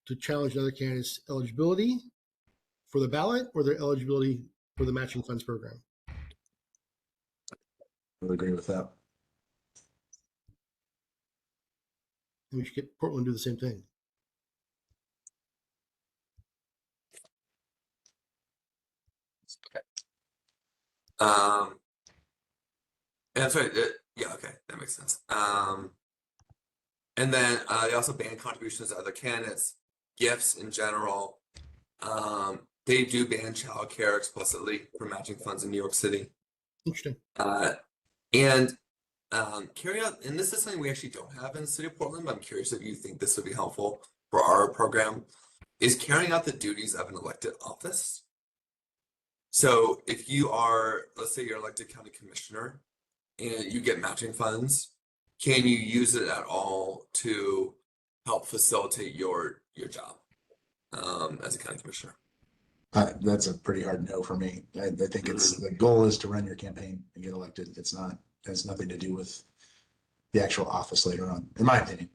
to challenge another candidate's eligibility for the ballot or their eligibility for the matching funds program. I would agree with that. And we should get Portland to do the same thing. okay. And sorry, yeah, okay, that makes sense. And then they also ban contributions to other candidates, gifts in general. They do ban childcare explicitly for matching funds in New York City. Interesting. And carry out, and this is something we actually don't have in the city of Portland, but I'm curious if you think this would be helpful for our program, is carrying out the duties of an elected office. So if you are, let's say you're elected county commissioner and you get matching funds, can you use it at all to help facilitate your job as a county commissioner? That's a pretty hard no for me. I think the goal is to run your campaign and get elected. It has nothing to do with the actual office later on, in my opinion.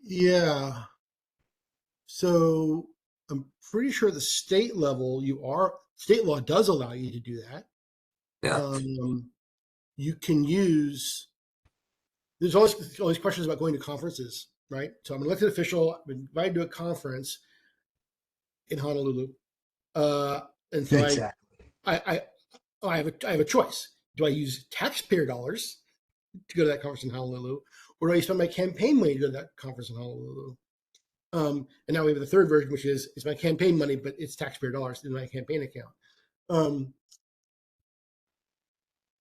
Yeah. So I'm pretty sure the state level, state law does allow you to do that. Yeah. You can use, there's always questions about going to conferences, right? So I'm an elected official, I've been invited to a conference in Honolulu. And so Exactly. I have a choice. Do I use taxpayer dollars to go to that conference in Honolulu, or do I spend my campaign money to go to that conference in Honolulu? And now we have the third version, which is it's my campaign money, but it's taxpayer dollars in my campaign account.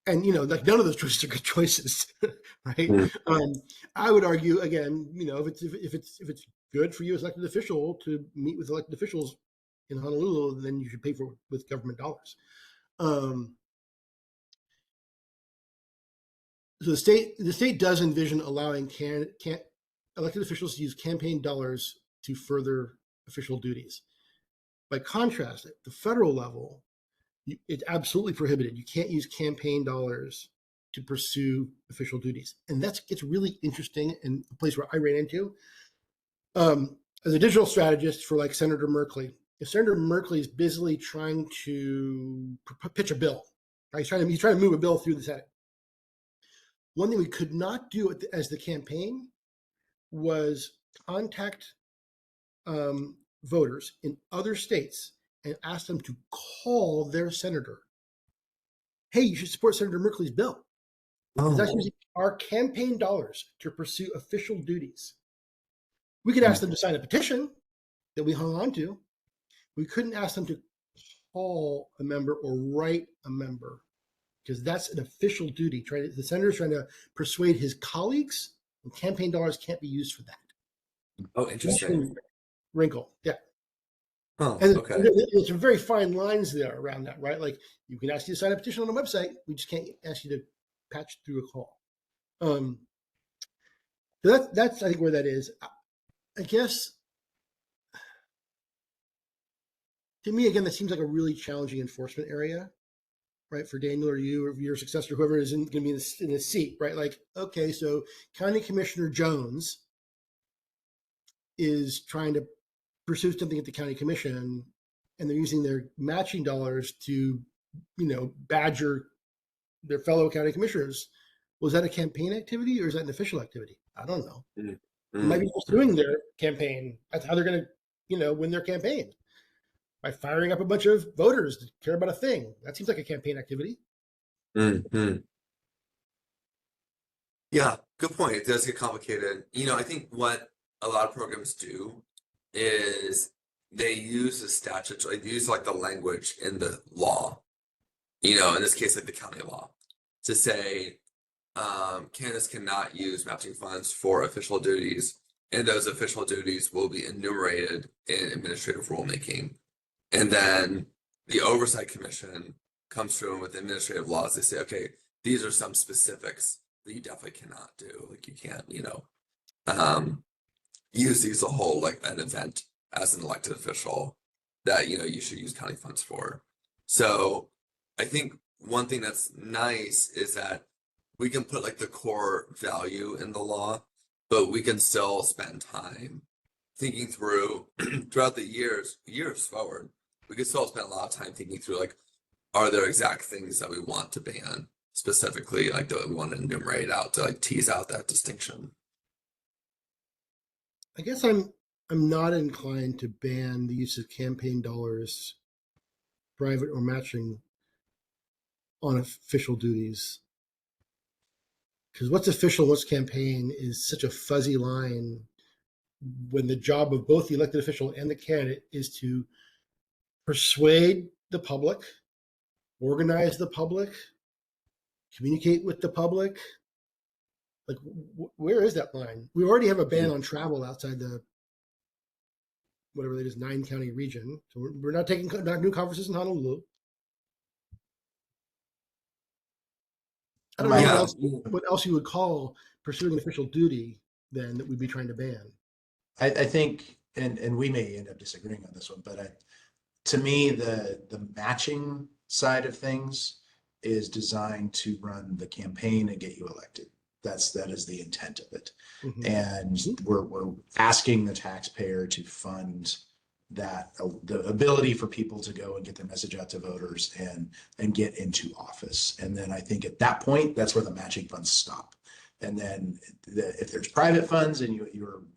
And like none of those choices are good choices, right? I would argue again, if it's good for you as elected official to meet with elected officials in Honolulu, then you should pay for it with government dollars. So the state does envision allowing elected officials to use campaign dollars to further official duties. By contrast, at the federal level, it's absolutely prohibited. You can't use campaign dollars to pursue official duties. And that gets really interesting, and a place where I ran into. As a digital strategist for like Senator Merkley, if Senator Merkley is busily trying to pitch a bill, right? He's trying to move a bill through the Senate. One thing we could not do as the campaign was contact voters in other states and ask them to call their senator. Hey, you should support Senator Merkley's bill. That's using our campaign dollars to pursue official duties. We could ask them to sign a petition that we hung on to. We couldn't ask them to call a member or write a member, because that's an official duty. The senator's trying to persuade his colleagues, and campaign dollars can't be used for that. Oh, interesting. Wrinkle, yeah. Okay. There's some very fine lines there around that, right? Like you can ask you to sign a petition on a website. We just can't ask you to patch through a call. So that's I think where that is. I guess to me, again, that seems like a really challenging enforcement area, right? For Daniel or you or your successor, whoever is going to be in this seat, right? Like, okay, so County Commissioner Jones is trying to pursue something at the county commission, and they're using their matching dollars to, badger their fellow county commissioners. Was that a campaign activity or is that an official activity? I don't know. They might be pursuing their campaign. That's how they're going to, win their campaign, by firing up a bunch of voters to care about a thing. That seems like a campaign activity. Yeah, good point. It does get complicated. I think what a lot of programs do is they use the statutes, like use like the language in the law, in this case, like the county law, to say candidates cannot use matching funds for official duties and those official duties will be enumerated in administrative rulemaking. And then the Oversight Commission comes through with administrative laws. They say, okay, these are some specifics that you definitely cannot do. Like you can't, use these a whole like an event as an elected official that you should use county funds for. So I think one thing that's nice is that we can put like the core value in the law, but we can still spend time thinking through throughout the years forward. We could still spend a lot of time thinking through like, are there exact things that we want to ban specifically, like that we want to enumerate out to like tease out that distinction. I guess I'm not inclined to ban the use of campaign dollars, private or matching, on official duties. Because what's official, what's campaign is such a fuzzy line when the job of both the elected official and the candidate is to persuade the public, organize the public, communicate with the public. Like, where is that line? We already have a ban on travel outside the whatever it is, 9-county region. So we're not taking new conferences in Honolulu. I don't know what else you would call pursuing an official duty then that we'd be trying to ban. I think, and we may end up disagreeing on this one, but to me, the matching side of things is designed to run the campaign and get you elected. That is the intent of it. Mm-hmm. And we're asking the taxpayer to fund that, the ability for people to go and get their message out to voters and get into office. And then I think at that point, that's where the matching funds stop. And then if there's private funds and you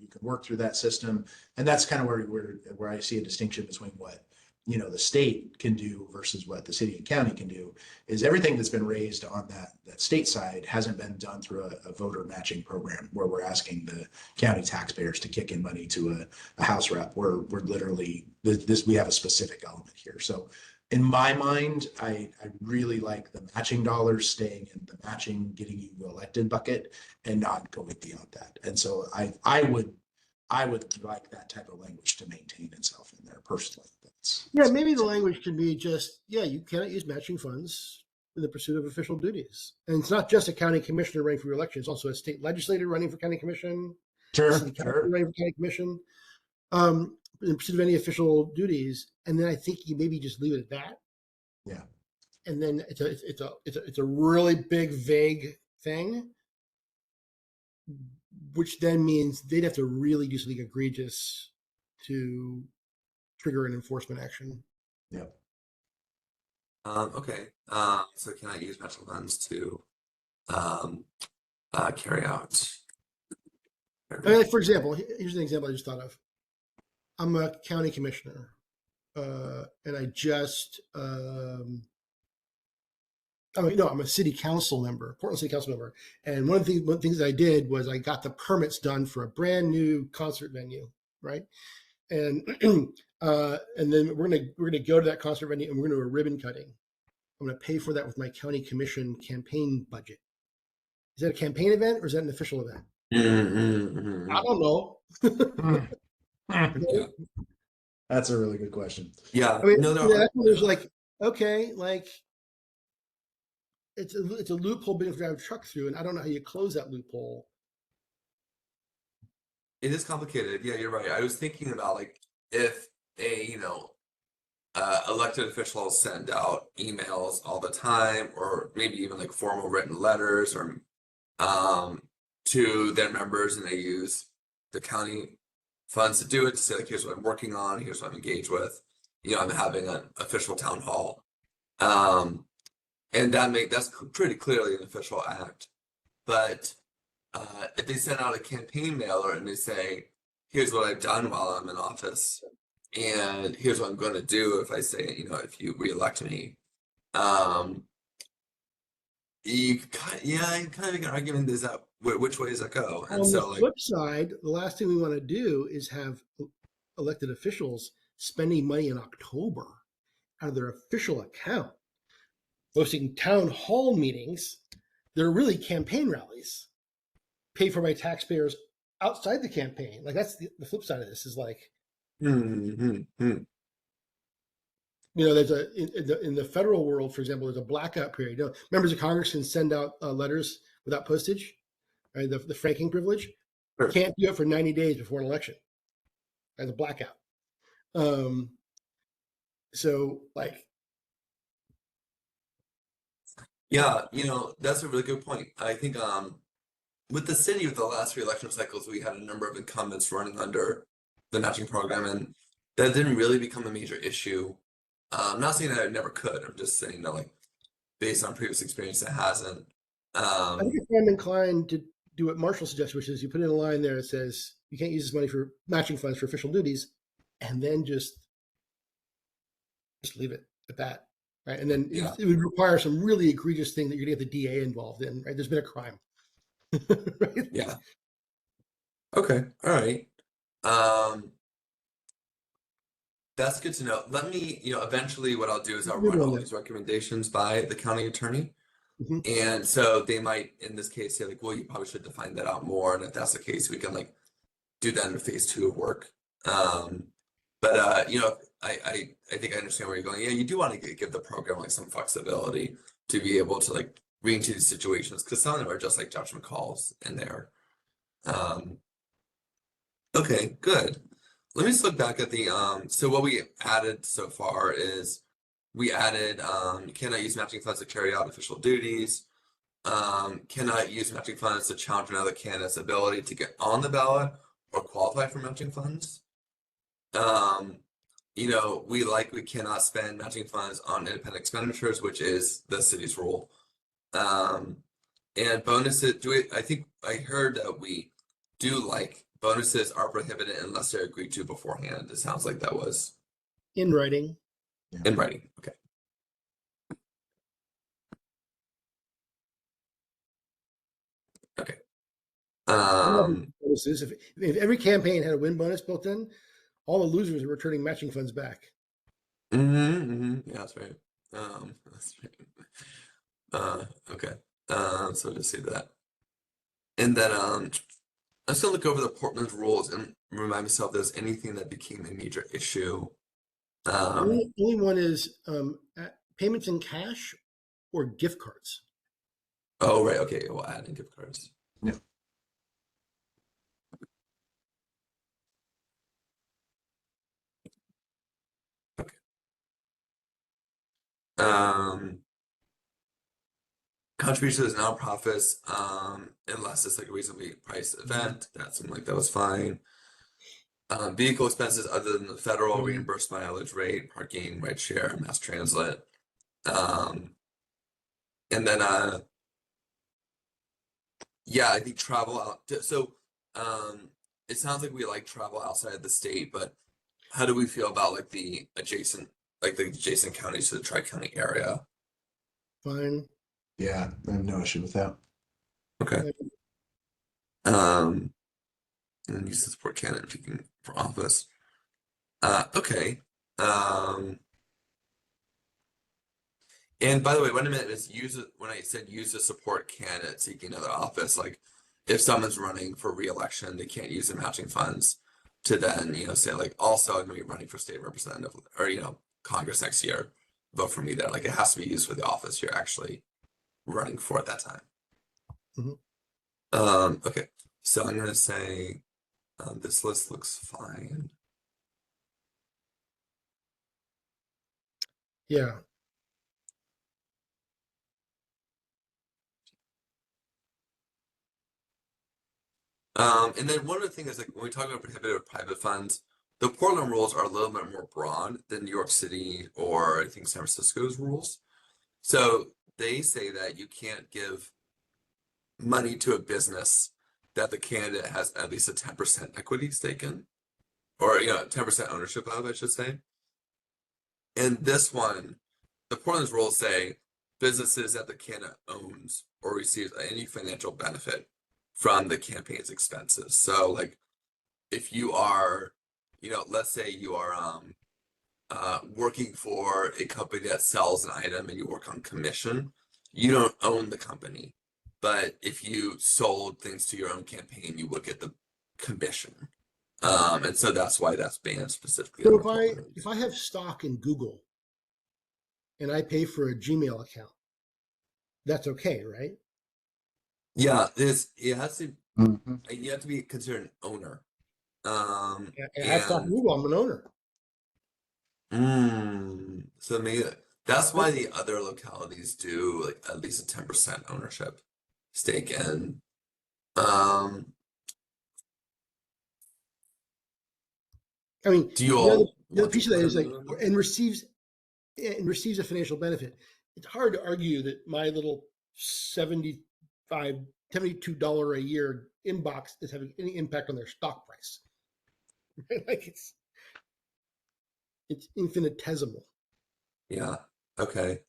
can work through that system, and that's kind of where I see a distinction between what the state can do versus what the city and county can do, is everything that's been raised on that state side hasn't been done through a voter matching program where we're asking the county taxpayers to kick in money to a house rep. We're literally we have a specific element here. So in my mind, I really like the matching dollars staying in the matching, getting you elected bucket and not going beyond that. And so I would like that type of language to maintain itself in there personally. Maybe the language can be just, you cannot use matching funds in the pursuit of official duties. And it's not just a county commissioner running for re-election, it's also a state legislator running for county commission, running for county commission, in the pursuit of any official duties. And then I think you maybe just leave it at that. Yeah. And then it's a really big, vague thing, which then means they'd have to really do something egregious to trigger an enforcement action. Yeah. Okay. So can I use matching funds to carry out? For example, here's an example I just thought of. I'm a county commissioner, and I just I'm a city council member, Portland City Council member, and one of the things I did was I got the permits done for a brand new concert venue, right? And then we're gonna go to that concert venue and we're gonna do a ribbon cutting. I'm gonna pay for that with my county commission campaign budget. Is that a campaign event or is that an official event? Mm-hmm. I don't know. Yeah. That's a really good question. Yeah. I mean, there's like, okay, like it's a loophole being able to drive a truck through, and I don't know how you close that loophole. It is complicated. Yeah, you're right. I was thinking about like if elected officials send out emails all the time, or maybe even like formal written letters, or to their members, and they use the county funds to do it, to say like, here's what I'm working on, here's what I'm engaged with. I'm having an official town hall, and that's pretty clearly an official act. But if they send out a campaign mailer and they say, here's what I've done while I'm in office, and here's what I'm going to do if I say, if you reelect me, you kind of make an argument, is that which way does that go? And on the flip side, the last thing we want to do is have elected officials spending money in October out of their official account, hosting town hall meetings. They're really campaign rallies paid for by taxpayers outside the campaign. Like that's the flip side of this is like, there's in the federal world, for example, there's a blackout period. Members of Congress can send out letters without postage, right? The franking privilege. Sure. Can't do it for 90 days before an election as a blackout. So like, Yeah, that's a really good point. I think with the city, with the last 3 election cycles, we had a number of incumbents running under the matching program, and that didn't really become a major issue. I'm not saying that it never could. I'm just saying that, like, based on previous experience, it hasn't. I think if I'm inclined to do what Marshall suggests, which is you put in a line there that says you can't use this money for matching funds for official duties, and then just leave it at that, right? And then Yeah. it would require some really egregious thing that you're gonna get the DA involved in, right? There's been a crime. Right? Yeah. Okay. All right. That's good to know. Let me, eventually what I'll do is I'll Good run one all there. these recommendations by the county attorney. Mhm. And so they might, in this case, say like, well, you probably should define that out more. And if that's the case, we can like do that in phase 2 of work. But I think I understand where you're going. Yeah, you do want to give the program like some flexibility to be able to like read into these situations because some of them are just like judgment calls in there. Okay, good. Let me just look back at the so what we added so far is we added you cannot use matching funds to carry out official duties, cannot use matching funds to challenge another candidate's ability to get on the ballot or qualify for matching funds. We cannot spend matching funds on independent expenditures, which is the city's rule. And bonuses, I think I heard that we do like bonuses are prohibited unless they're agreed to beforehand. It sounds like that was In writing. in writing. Okay. Okay. Bonuses. If every campaign had a win bonus built in, all the losers are returning matching funds back. Yeah, that's right. That's right. Okay. So just see that. And then I'm just gonna look over the Portland's rules and remind myself if there's anything that became a major issue. The only one is payments in cash or gift cards. Oh, right. Okay. We'll add in gift cards. Yeah. Okay. Contributions to nonprofits, unless it's like a reasonably priced event, that seemed like that was fine. Vehicle expenses other than the federal reimbursed mileage rate, parking, ride share, mass transit. And then yeah, I think travel out. So it sounds like we like travel outside of the state, but how do we feel about like the adjacent counties to the Tri-County area? Fine. Yeah, I have no issue with that. Okay. And then use the support candidate for office. Okay. And by the way, what I meant is when I said use a support candidate seeking another office, like if someone's running for re-election, they can't use the matching funds to then, say like, also I'm gonna be running for state representative or, Congress next year, vote for me there. Like it has to be used for the office you're actually running for at that time. Mhm. Okay, so I'm gonna say this list looks fine. Yeah. And then one of the things is like when we talk about prohibited private funds, the Portland rules are a little bit more broad than New York City or I think San Francisco's rules. So they say that you can't give money to a business that the candidate has at least a 10% equity stake in, or 10% ownership of, I should say. And this one, the Portland's rules say businesses that the candidate owns or receives any financial benefit from the campaign's expenses. So like if you are, let's say you are working for a company that sells an item and you work on commission, you don't own the company. But if you sold things to your own campaign, you would get the commission. And so that's why that's banned specifically. So under if I have stock in Google and I pay for a Gmail account, that's okay, right? Yeah, it has to, Mhm. you have to be considered an owner. And I have stock in Google, I'm an owner. So maybe that's why the other localities do like at least a 10% ownership stake in. I mean, Do you the all other want to piece of that is like, include? and receives a financial benefit. It's hard to argue that my little $72 a year inbox is having any impact on their stock price. Like it's infinitesimal. Yeah. Okay.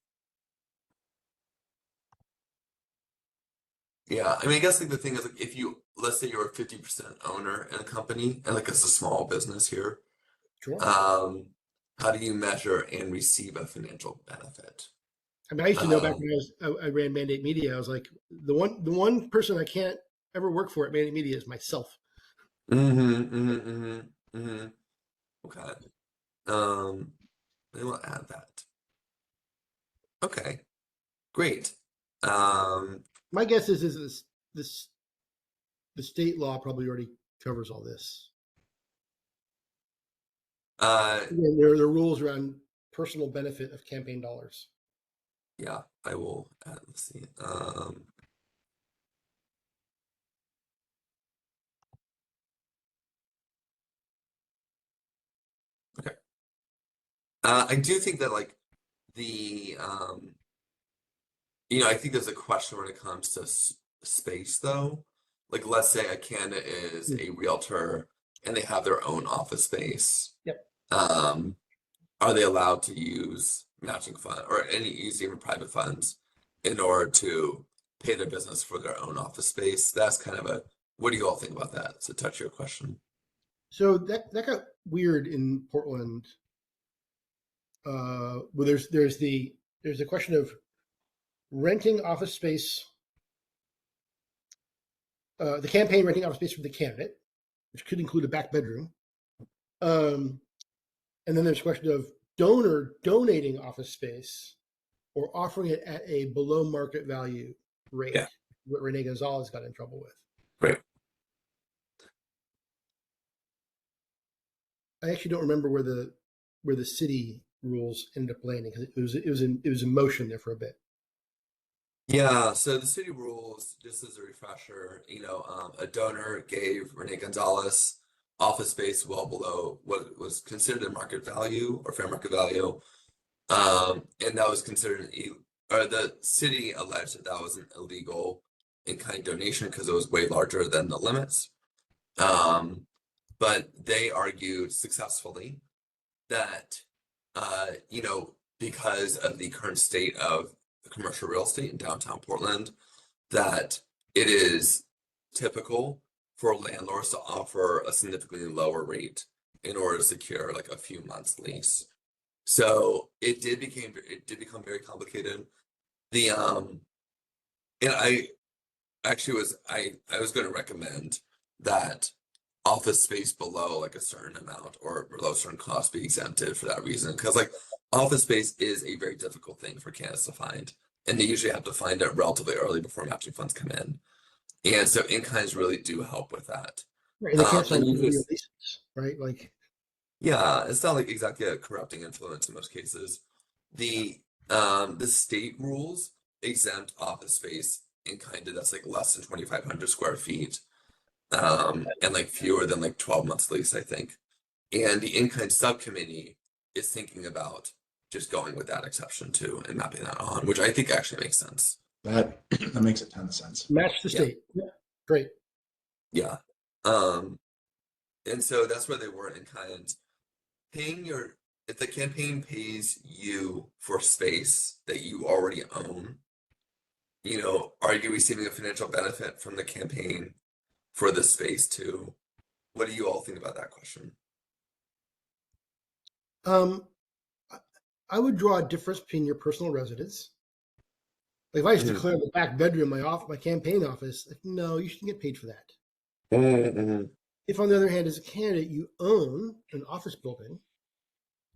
Yeah. I mean, I guess like the thing is like if you let's say you're a 50% owner in a company and like it's a small business here, Sure. how do you measure and receive a financial benefit? I mean, I used to know back when I ran Mandate Media. I was like, the one person I can't ever work for at Mandate Media is myself. Okay. Maybe we'll add that. Okay. Great. My guess is this the state law probably already covers all this. Again, there are rules around personal benefit of campaign dollars. Yeah, I will add, let's see. Okay. I do think that like the I think there's a question when it comes to space though. Like let's say a candidate is a realtor and they have their own office space. Yep. Are they allowed to use matching fund or use even private funds in order to pay their business for their own office space? That's kind of what do you all think about that? To touch your question. So that got weird in Portland. Well, there's the question of renting office space, the campaign renting office space from the candidate, which could include a back bedroom. And then there's a question of donor donating office space or offering it at a below market value rate. Yeah. What Renee Gonzalez got in trouble with. Right. I actually don't remember where the city rules ended up landing because it was in motion there for a bit. Yeah, so the city rules, just as a refresher, a donor gave Renee Gonzalez office space well below what was considered market value or fair market value. And that was considered or the city alleged that was an illegal in-kind donation because it was way larger than the limits. But they argued successfully that, because of the current state of commercial real estate in downtown Portland, that it is typical for landlords to offer a significantly lower rate in order to secure like a few months lease. So it did become very complicated. And I actually I was going to recommend that office space below like a certain amount or below a certain cost be exempted for that reason. Because like office space is a very difficult thing for candidates to find. And they usually have to find it relatively early before matching funds come in. And so in-kinds really do help with that. Right, and they can't sign and you real just, leases, right? Like, yeah, it's not like exactly a corrupting influence in most cases. The state rules exempt office space in kind of that's like less than 2,500 square feet. And like fewer than like 12 months lease, I think. And the in-kind subcommittee is thinking about just going with that exception too and mapping that on, which I think actually makes sense. That makes a ton of sense. match the Yeah. state. Yeah, great. Yeah. And so that's where they were in kind. If the campaign pays you for space that you already own, are you receiving a financial benefit from the campaign for the space too? What do you all think about that question? Um, I would draw a difference between your personal residence. Like if I just declare the back bedroom my campaign office, like, no, you shouldn't get paid for that. If, on the other hand, as a candidate, you own an office building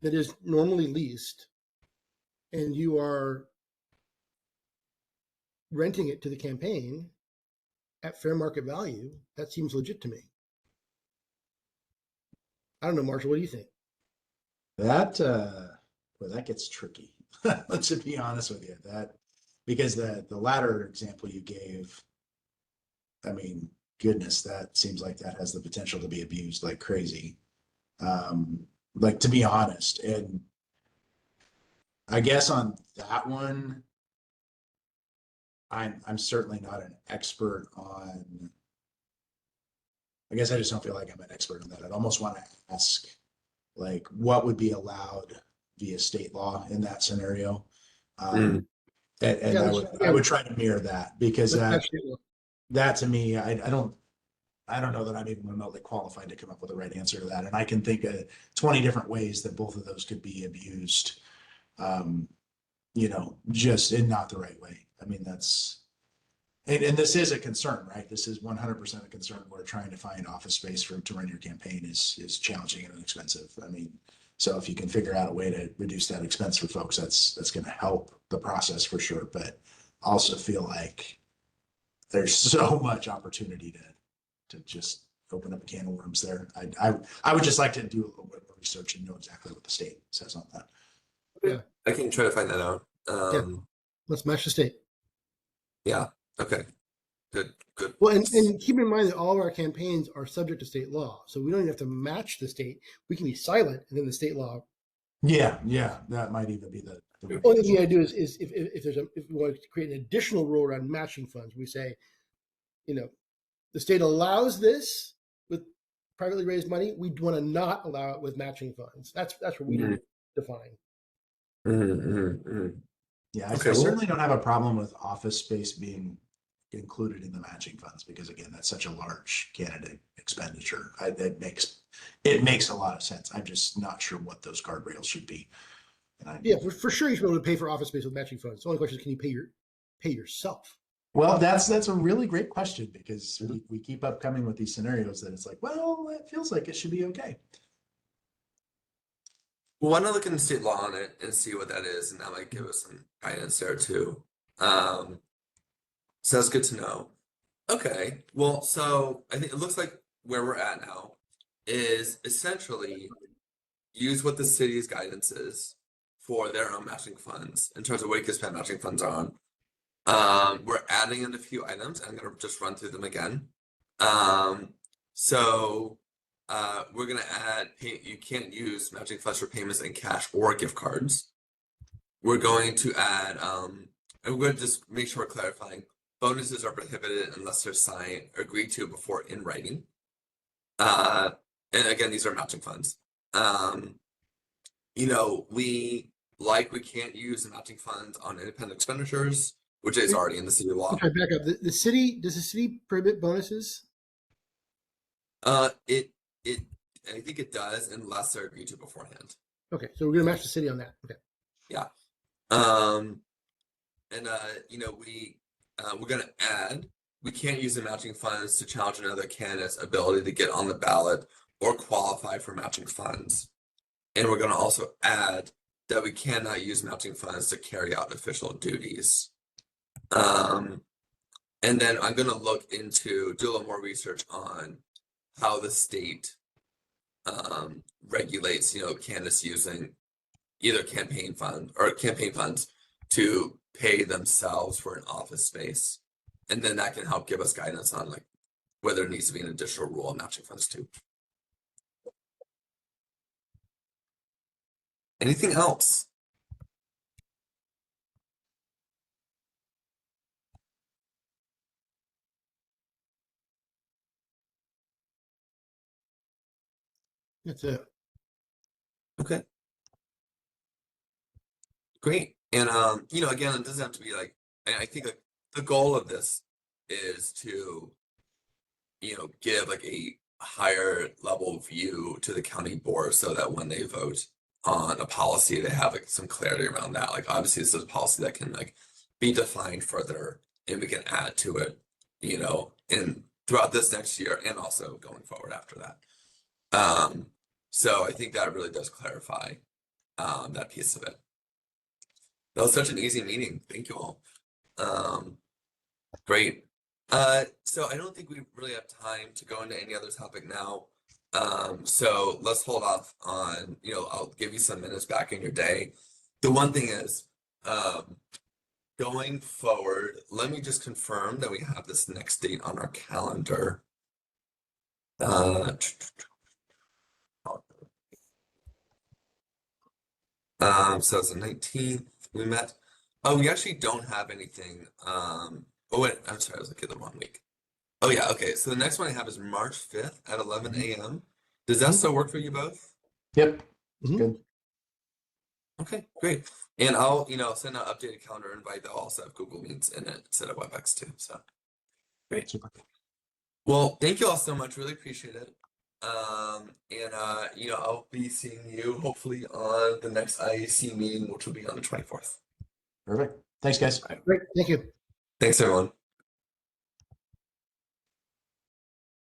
that is normally leased and you are renting it to the campaign at fair market value, that seems legit to me. I don't know, Marshall, what do you think? That well, that gets tricky. Let's be honest with you. Because the latter example you gave, I mean, goodness, that seems like that has the potential to be abused like crazy. Like, to be honest, and I guess on that one, I'm certainly not an expert on. I guess I just don't feel like I'm an expert on that. I'd almost want to ask, like, what would be allowed via state law in that scenario. And Yeah, I would try to mirror that, because let's that to me, I don't know that I'm even remotely qualified to come up with the right answer to that. And I can think of 20 different ways that both of those could be abused, just in not the right way. I mean, and this is a concern, right? This is 100% a concern. We're trying to find office space to run your campaign is challenging and expensive. I mean, so if you can figure out a way to reduce that expense for folks, that's going to help the process for sure. But also feel like there's so much opportunity to just open up a can of worms there. I would just like to do a little bit more research and know exactly what the state says on that. Yeah. I can try to find that out. Let's match the state. Yeah. Okay. Good. Well, and keep in mind that all of our campaigns are subject to state law, so we don't even have to match the state. We can be silent, and then the state law. Yeah, that might even be the only thing I do is if we want to create an additional rule around matching funds, we say, the state allows this with privately raised money. We want to not allow it with matching funds. That's what we define. Yeah, I certainly don't have a problem with office space being included in the matching funds, because again, that's such a large candidate expenditure. It makes a lot of sense. I'm just not sure what those guardrails should be. Yeah, for sure you should be able to pay for office space with matching funds. The only question is, can you pay yourself? Well, that's a really great question, because we keep up coming with these scenarios that it's like, well, it feels like it should be okay. Well, why not look into state law on it and see what that is, and that might give us some guidance there too. So that's good to know. Okay, well, so I think it looks like where we're at now is essentially use what the city's guidance is for their own matching funds in terms of what you can spend matching funds on. We're adding in a few items. I'm gonna just run through them again. We're gonna add you can't use matching funds for payments in cash or gift cards. We're going to add and we're going to just make sure we're clarifying bonuses are prohibited unless they're signed or agreed to before in writing. And again, these are matching funds. We can't use the matching funds on independent expenditures, which is already in the city law. Okay, back up. Does the city prohibit bonuses? I think it does, unless they're agreed to beforehand. Okay, so we're gonna match the city on that. Okay. Yeah. We're gonna add, we can't use the matching funds to challenge another candidate's ability to get on the ballot or qualify for matching funds. And we're gonna also add that we cannot use matching funds to carry out official duties. And then I'm gonna do a little more research on how the state regulates, candidates using either campaign funds to pay themselves for an office space, and then that can help give us guidance on whether there needs to be an additional rule on matching funds too. Anything else? That's it. Okay. Great. And again, it doesn't have to be I think the goal of this is to give a higher level view to the county board, so that when they vote on a policy, they have some clarity around that. Obviously this is a policy that can be defined further, and we can add to it, in throughout this next year and also going forward after that. So I think that really does clarify that piece of it. That was such an easy meeting. Thank you all. Great. So I don't think we really have time to go into any other topic now. So let's hold off on, I'll give you some minutes back in your day. The one thing is, going forward, let me just confirm that we have this next date on our calendar. So it's the 19th. We met. Oh, we actually don't have anything. Oh wait, I'm sorry, I was looking at the wrong week. Oh yeah, okay. So the next one I have is March 5th at 11 a.m. Does that still work for you both? Yep. Mhm. Good. Okay, great. And I'll, send an updated calendar invite that will also have Google Meets in it instead of WebEx too. So great. Super. Well, thank you all so much. Really appreciate it. I'll be seeing you hopefully on the next IAC meeting, which will be on the 24th. Perfect. Thanks, guys. Great. Thank you. Thanks, everyone.